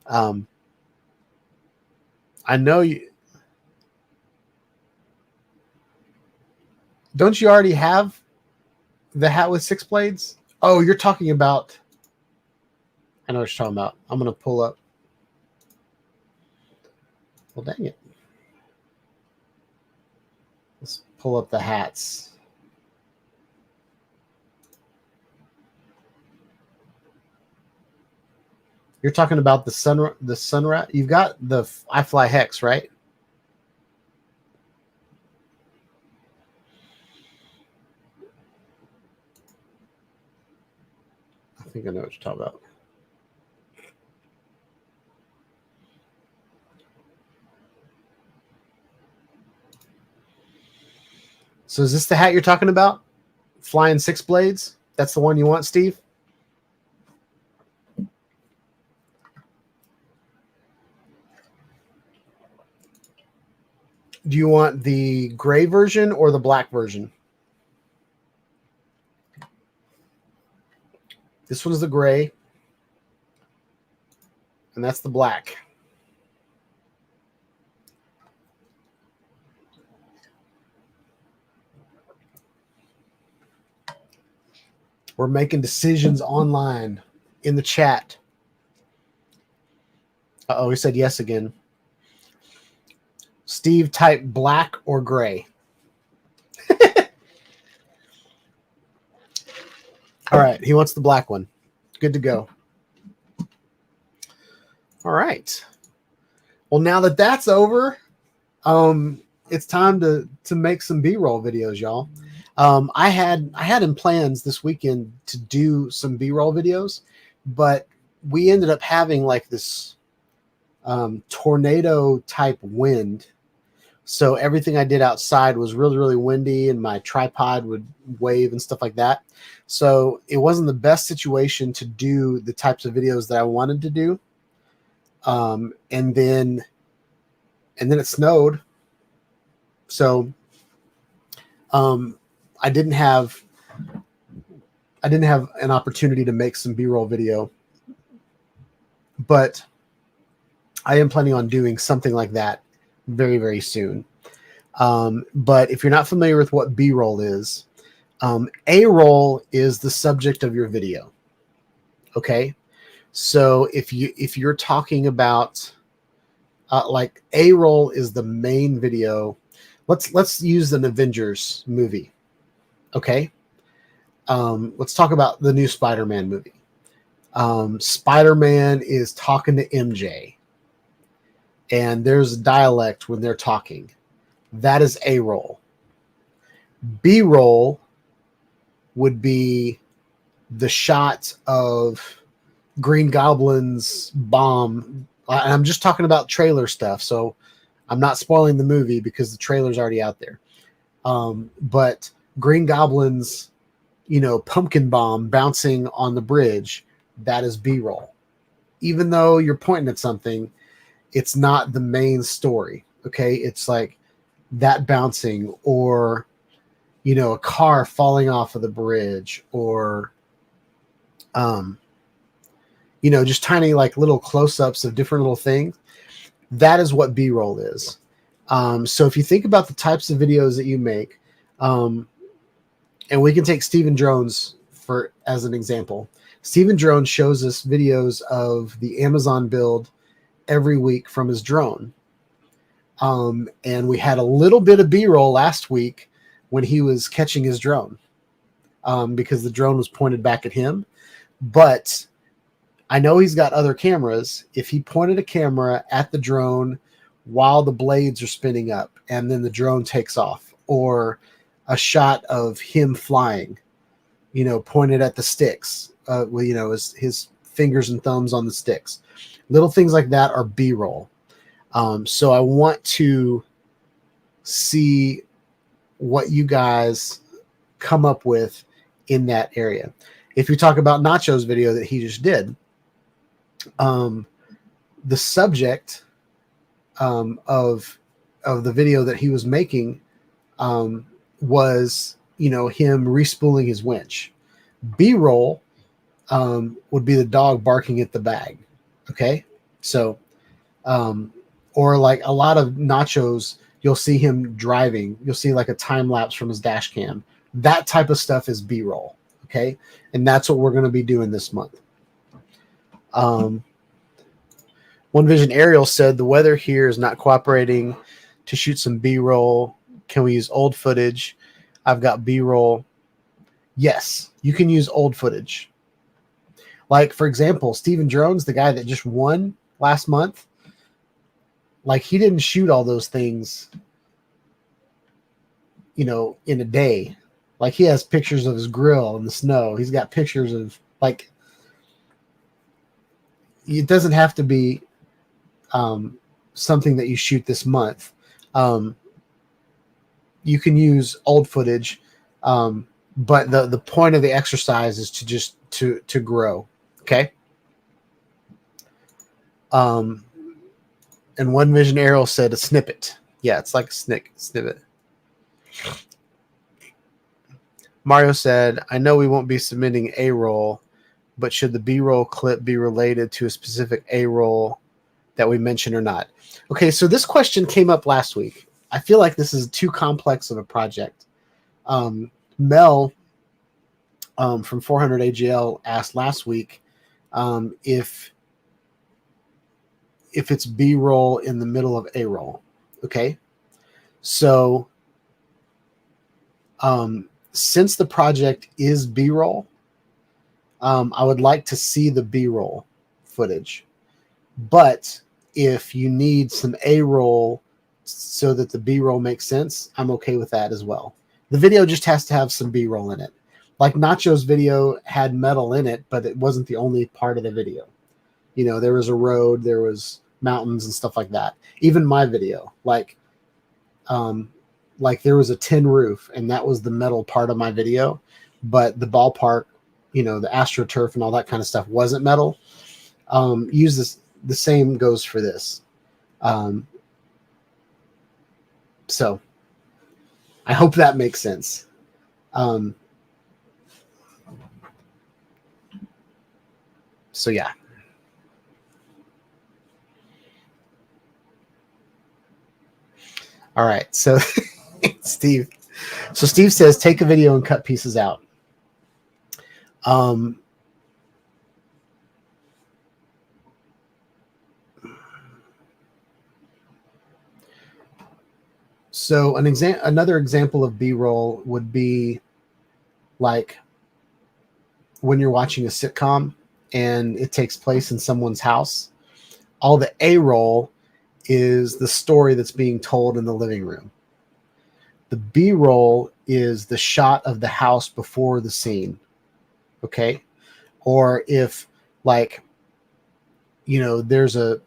I know you. Don't you already have the hat with 6 blades? Oh, you're talking about. I know what you're talking about. I'm going to pull up. Well, dang it. Let's pull up the hats. You're talking about the sunrise. You've got the iFly Hex, right? I think I know what you're talking about. So is this the hat you're talking about? Flying 6 blades? That's the one you want, Steve? Do you want the gray version or the black version? This one's the gray, and that's the black. We're making decisions online in the chat. Uh-oh, he said yes again. Steve typed black or gray. All right, he wants the black one. Good to go. All right. Well, now that that's over, it's time to make some B-roll videos, y'all. I had in plans this weekend to do some B-roll videos, but we ended up having like this tornado type wind. So everything I did outside was really, really windy, and my tripod would wave and stuff like that. So it wasn't the best situation to do the types of videos that I wanted to do. And then it snowed. So I didn't have an opportunity to make some B-roll video, but I am planning on doing something like that very, very soon. But if you're not familiar with what B-roll is, A-roll is the subject of your video. Okay. So if you're talking about like A-roll is the main video. Let's use an Avengers movie. Okay. Let's talk about the new Spider-Man movie. Spider-Man is talking to MJ, and there's a dialect when they're talking. That is A-roll. B-roll would be the shot of Green Goblin's bomb. And I'm just talking about trailer stuff, so I'm not spoiling the movie because the trailer's already out there. But Green Goblin's pumpkin bomb bouncing on the bridge, that is B-roll. Even though you're pointing at something, it's not the main story. Okay. It's like that bouncing, or, a car falling off of the bridge, or, just tiny, like little close-ups of different little things. That is what B-roll is. So if you think about the types of videos that you make, and we can take Steven Drones as an example. Steven Drones shows us videos of the Amazon build every week from his drone. And we had a little bit of B-roll last week when he was catching his drone, because the drone was pointed back at him. But I know he's got other cameras. If he pointed a camera at the drone while the blades are spinning up and then the drone takes off, or a shot of him flying, pointed at the sticks, his fingers and thumbs on the sticks, little things like that are B-roll. So I want to see what you guys come up with in that area. If you talk about Nacho's video that he just did, the subject of the video that he was making was, him respooling his winch. B-roll would be the dog barking at the bag. Okay. So, or like a lot of Nacho's, you'll see him driving. You'll see like a time lapse from his dash cam. That type of stuff is B-roll. Okay. And that's what we're going to be doing this month. One Vision Ariel said the weather here is not cooperating to shoot some B-roll. Can we use old footage? I've got B-roll. Yes, you can use old footage. Like, for example, Steven Drones, the guy that just won last month, like, he didn't shoot all those things, in a day. Like, he has pictures of his grill in the snow. He's got pictures of, like, it doesn't have to be something that you shoot this month. You can use old footage, but the point of the exercise is to just to grow. Okay. And One Vision Arrow said a snippet. Yeah, it's like a snippet. Mario said, I know we won't be submitting A-roll, but should the B-roll clip be related to a specific A-roll that we mentioned or not? Okay, so this question came up last week. I feel like this is too complex of a project. Mel from 400 AGL asked last week if it's B-roll in the middle of A-roll. Okay, so since the project is B-roll, I would like to see the B-roll footage. But if you need some A-roll so that the B-roll makes sense, I'm okay with that as well. The video just has to have some B-roll in it. Like Nacho's video had metal in it, but it wasn't the only part of the video. There was a road, there was mountains and stuff like that. Even my video, like there was a tin roof, and that was the metal part of my video, but the ballpark, the AstroTurf and all that kind of stuff wasn't metal. Use this. The same goes for this. So I hope that makes sense. So yeah. All right. So Steve says, take a video and cut pieces out. So another example of B-roll would be like when you're watching a sitcom and it takes place in someone's house. All the A-roll is the story that's being told in the living room. The B-roll is the shot of the house before the scene. Okay? Or if there's a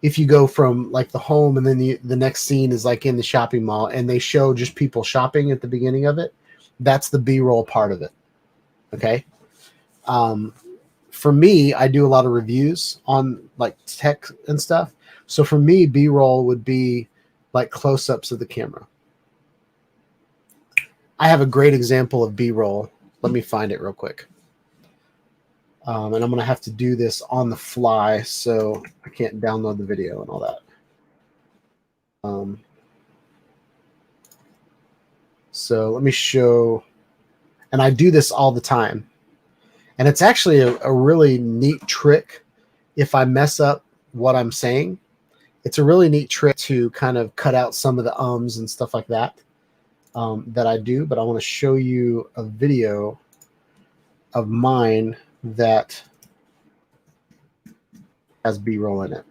if if you go from like the home and then the next scene is like in the shopping mall and they show just people shopping at the beginning of it, that's the B-roll part of it. Okay. For me, I do a lot of reviews on like tech and stuff. So for me, B-roll would be like close-ups of the camera. I have a great example of B-roll. Let me find it real quick. And I'm going to have to do this on the fly, so I can't download the video and all that. So let me show, and I do this all the time. And it's actually a really neat trick if I mess up what I'm saying. It's a really neat trick to kind of cut out some of the ums and stuff like that that I do. But I want to show you a video of mine that has B-roll in it.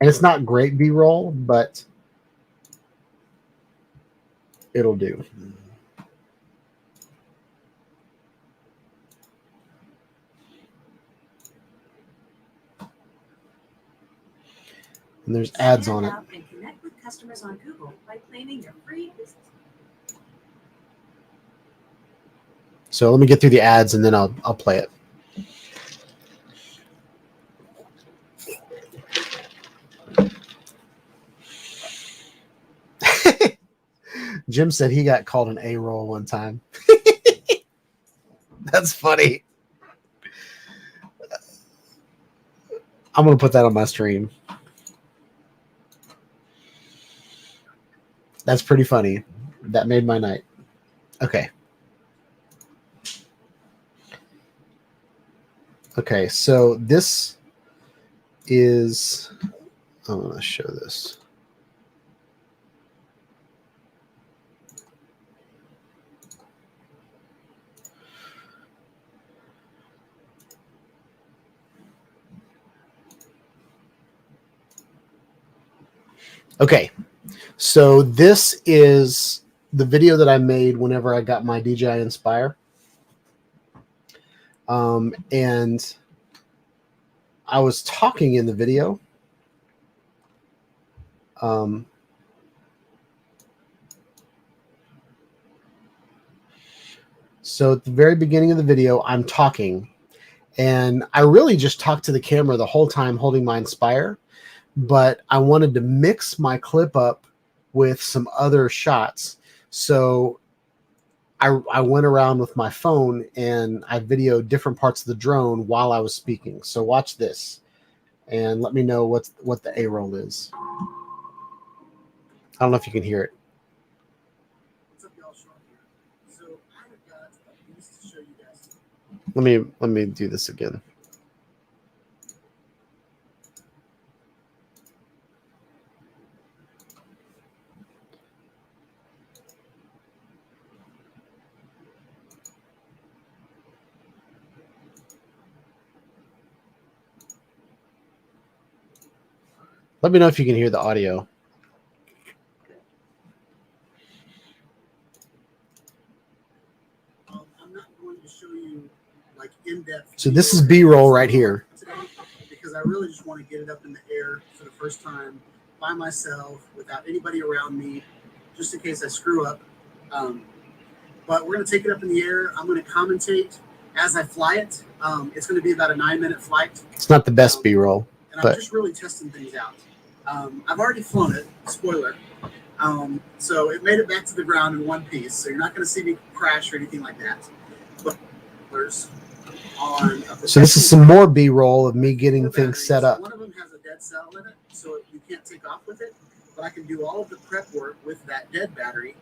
And it's not great B-roll, but it'll do. And there's ads on it. And connect with customers on Google by claiming your free business. So let me get through the ads and then I'll play it. Jim said he got called an A-roll one time. That's funny. I'm going to put that on my stream. That's pretty funny. That made my night. Okay. Okay, so this is, I'm going to show this. Okay, so this is the video that I made whenever I got my DJI Inspire. And I was talking in the video. So at the very beginning of the video, I'm talking. And I really just talked to the camera the whole time holding my Inspire. But I wanted to mix my clip up with some other shots. So I went around with my phone and I videoed different parts of the drone while I was speaking. So watch this and let me know what the A-roll is. I don't know if you can hear it. What's up, y'all? Sean here. So I have got a piece to show you guys. Let me do this again. Let me know if you can hear the audio. I'm not going to show you like in-depth. So this is B-roll right here. Today, because I really just want to get it up in the air for the first time by myself without anybody around me, just in case I screw up. But we're going to take it up in the air. I'm going to commentate as I fly it. It's going to be about a 9-minute flight. It's not the best B-roll, and but I'm just really testing things out. I've already flown it, spoiler. So it made it back to the ground in one piece. So you're not going to see me crash or anything like that. But so this is some more B-roll of me getting things set up. One of them has a dead cell in it, so you can't take off with it. But I can do all of the prep work with that dead battery.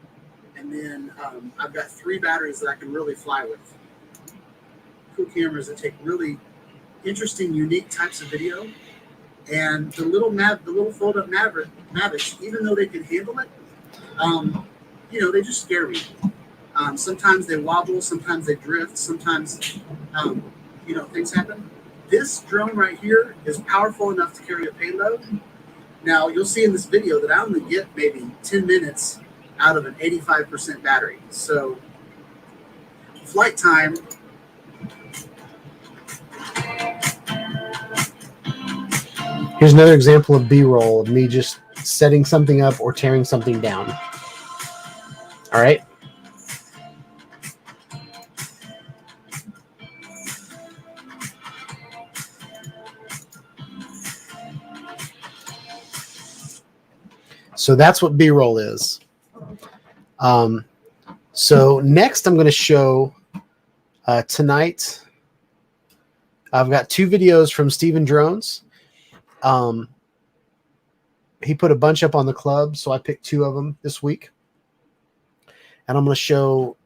And then I've got 3 batteries that I can really fly with. Cool cameras that take really interesting, unique types of video. And the little fold-up Mavics, even though they can handle it, they just scare me. Sometimes they wobble, sometimes they drift, sometimes, things happen. This drone right here is powerful enough to carry a payload. Now, you'll see in this video that I only get maybe 10 minutes out of an 85% battery. So, flight time. Here's another example of B-roll of me just setting something up or tearing something down. All right. So that's what B-roll is. So next I'm going to show tonight. I've got 2 videos from Steven Drones. He put a bunch up on the club, so I picked 2 of them this week. And I'm going to show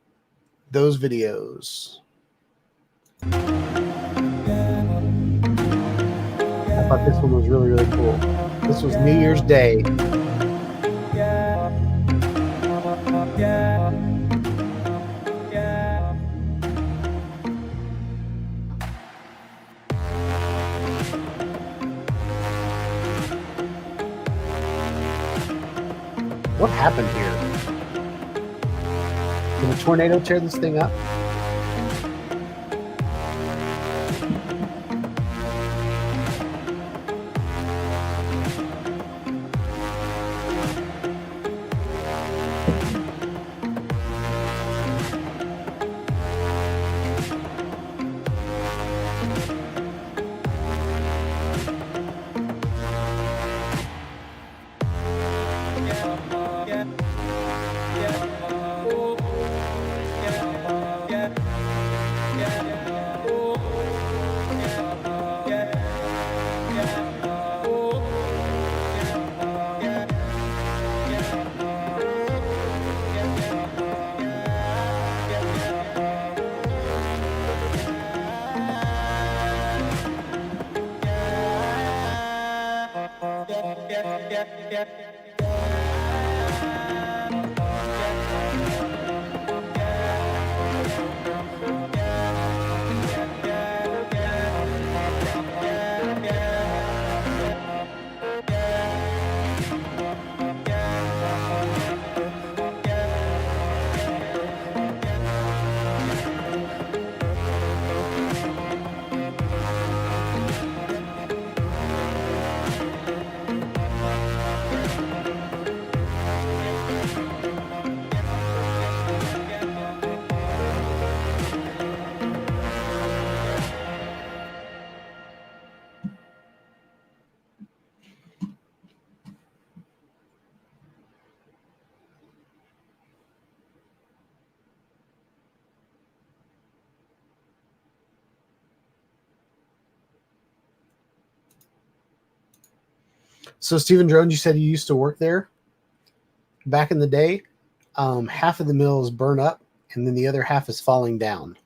those videos. I thought this one was really, really cool. This was New Year's Day. What happened here? Did a tornado tear this thing up? So Steven Drones, you said you used to work there back in the day. Half of the mill is burnt up, and then the other half is falling down.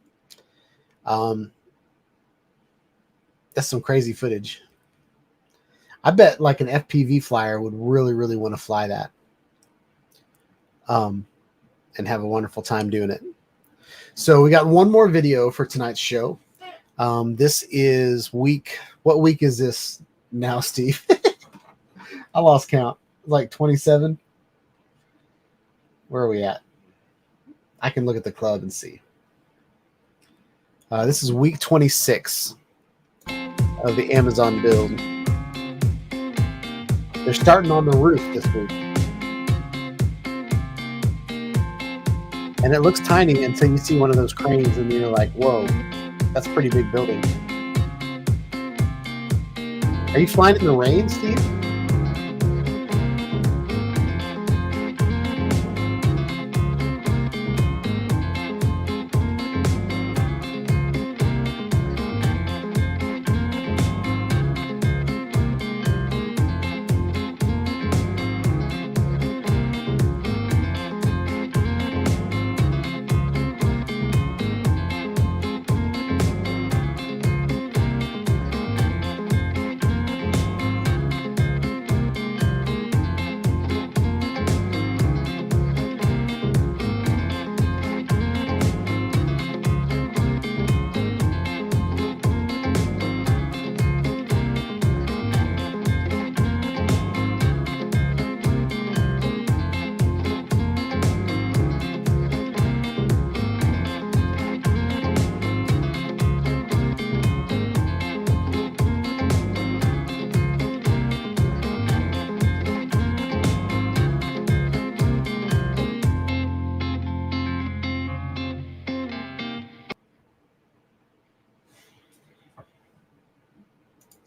That's some crazy footage. I bet like an FPV flyer would really, really want to fly that, and have a wonderful time doing it. So we got one more video for tonight's show. This is week. What week is this now, Steve? I lost count. Like 27. Where are we at? I can look at the club and see. This is week 26 of the Amazon build. They're starting on the roof this week. And it looks tiny until you see one of those cranes and you're like, whoa, that's a pretty big building. Are you flying in the rain, Steve?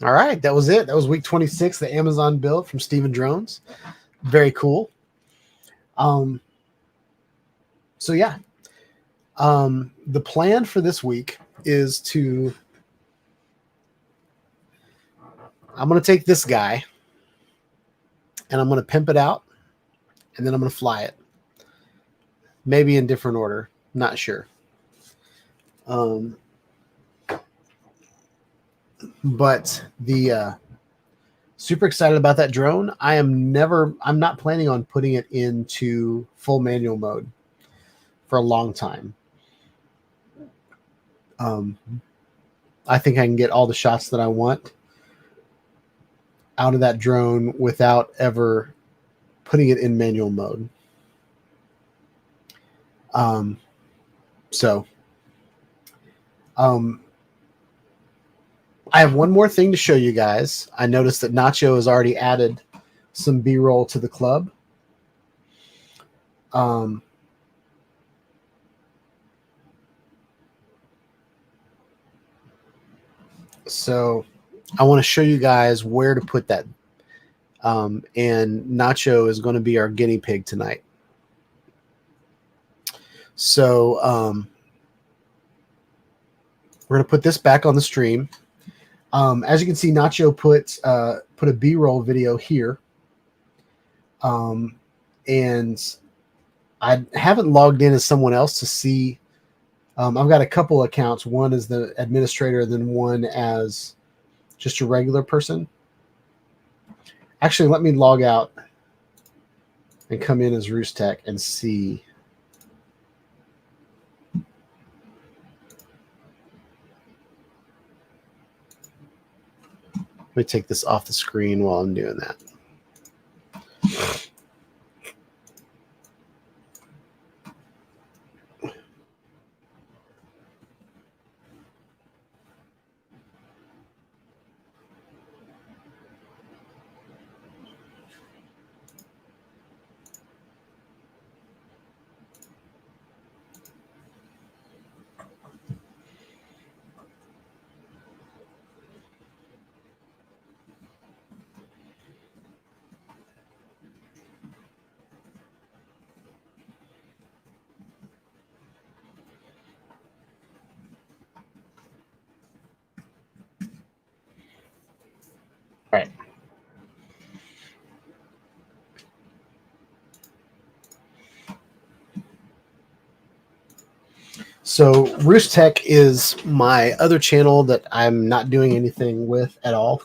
All right, that was it. That was week 26, the Amazon build from Steven Drones. Very cool. So yeah, the plan for this week is I'm going to take this guy and I'm going to pimp it out, and then I'm going to fly it. Maybe in different order. Not sure. But the super excited about that drone. I'm not planning on putting it into full manual mode for a long time. I think I can get all the shots that I want out of that drone without ever putting it in manual mode. I have one more thing to show you guys. I noticed that Nacho has already added some B-roll to the club. So I want to show you guys where to put that. And Nacho is going to be our guinea pig tonight. So we're going to put this back on the stream. As you can see, Nacho put a B-roll video here. And I haven't logged in as someone else to see. I've got a couple accounts. One as the administrator, then one as just a regular person. Actually, let me log out and come in as Roost Tech and see. Let me take this off the screen while I'm doing that. All right. So Roost Tech is my other channel that I'm not doing anything with at all.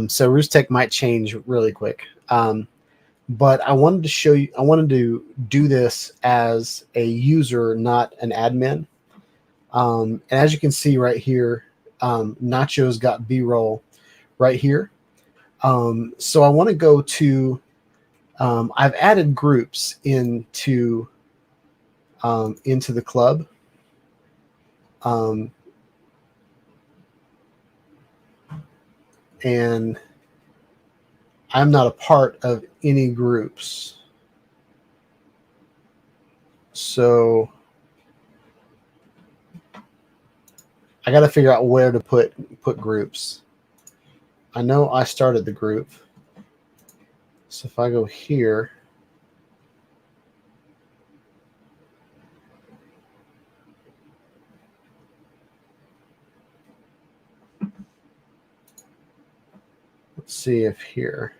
So Roost Tech might change really quick. But I wanted to show you, I wanted to do this as a user, not an admin. And as you can see right here, Nacho's got B-roll right here. So I want to go to, I've added groups into the club. And I'm not a part of any groups. So I got to figure out where to put groups. I know I started the group. So if I go here, let's see if here.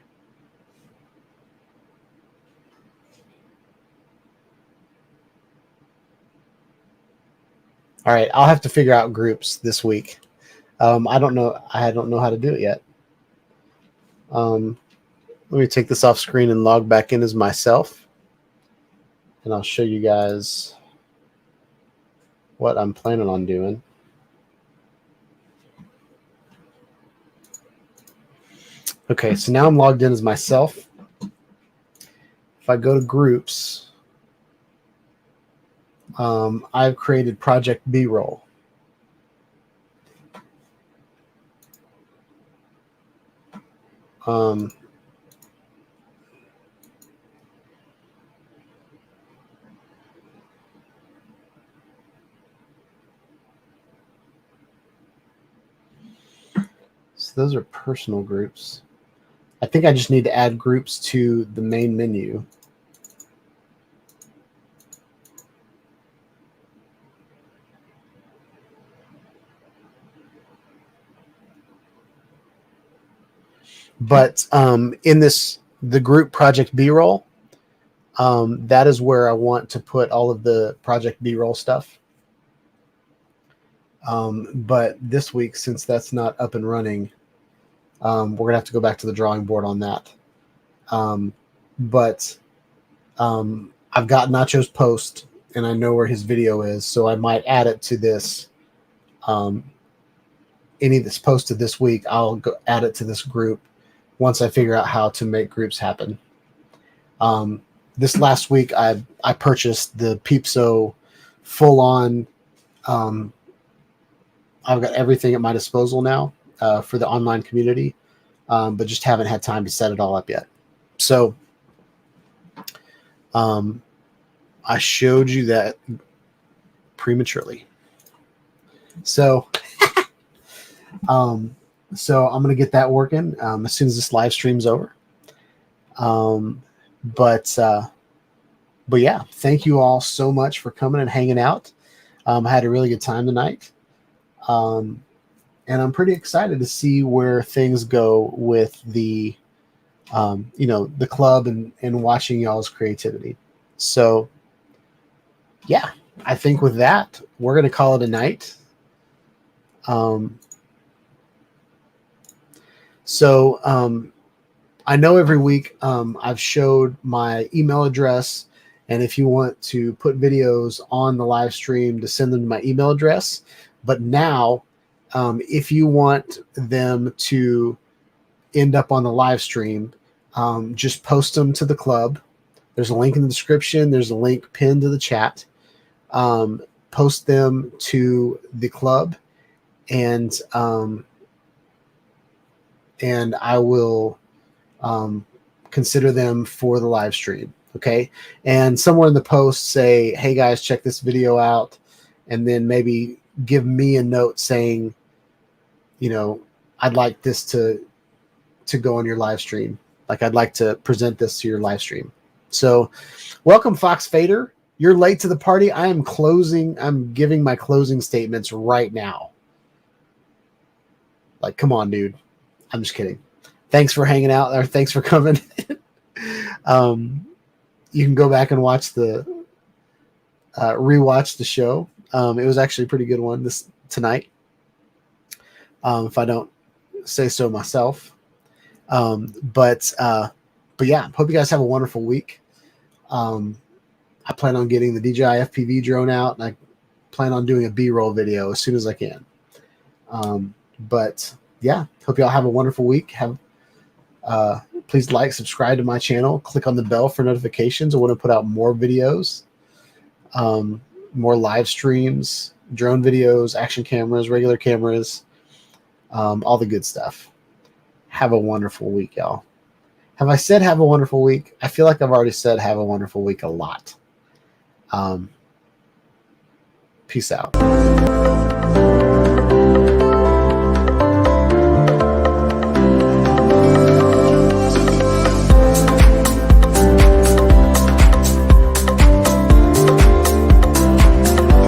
All right, I'll have to figure out groups this week. I don't know how to do it yet. Let me take this off screen and log back in as myself. And I'll show you guys what I'm planning on doing. Okay, so now I'm logged in as myself. If I go to groups, I've created Project B-roll. those are personal groups. I think I just need to add groups to the main menu. But in the group Project B-Roll, that is where I want to put all of the Project B-Roll stuff. But this week, since that's not up and running, we're going to have to go back to the drawing board on that. But I've got Nacho's post, and I know where his video is, so I might add it to this. Any that's posted this week, I'll go add it to this group once I figure out how to make groups happen. This last week, I purchased the Peepso full-on. I've got everything at my disposal now for the online community, but just haven't had time to set it all up yet. So I showed you that prematurely. So so I'm going to get that working as soon as this live stream's over. But yeah, thank you all so much for coming and hanging out. I had a really good time tonight. And I'm pretty excited to see where things go with the, the club and watching y'all's creativity. So yeah, I think with that, we're going to call it a night. I know every week I've showed my email address, and if you want to put videos on the live stream, to send them to my email address. But now, if you want them to end up on the live stream, just post them to the club. There's a link in the description. There's a link pinned to the chat. Post them to the club, and I will consider them for the live stream. Okay. And somewhere in the post say, hey guys, check this video out. And then maybe give me a note saying, I'd like this to go on your live stream. Like I'd like to present this to your live stream. So welcome, Fox Fader. You're late to the party. I'm giving my closing statements right now. Like, come on, dude. I'm just kidding. Thanks for hanging out there. Thanks for coming. You can go back and watch rewatch the show. It was actually a pretty good one tonight. If I don't say so myself. But yeah, hope you guys have a wonderful week. I plan on getting the DJI FPV drone out, and I plan on doing a B-roll video as soon as I can. But yeah, hope y'all have a wonderful week. Please like, subscribe to my channel, click on the bell for notifications. I want to put out more videos, more live streams, drone videos, action cameras, regular cameras, all the good stuff. Have a wonderful week, y'all. Have I said have a wonderful week? I feel like I've already said have a wonderful week a lot. Peace out.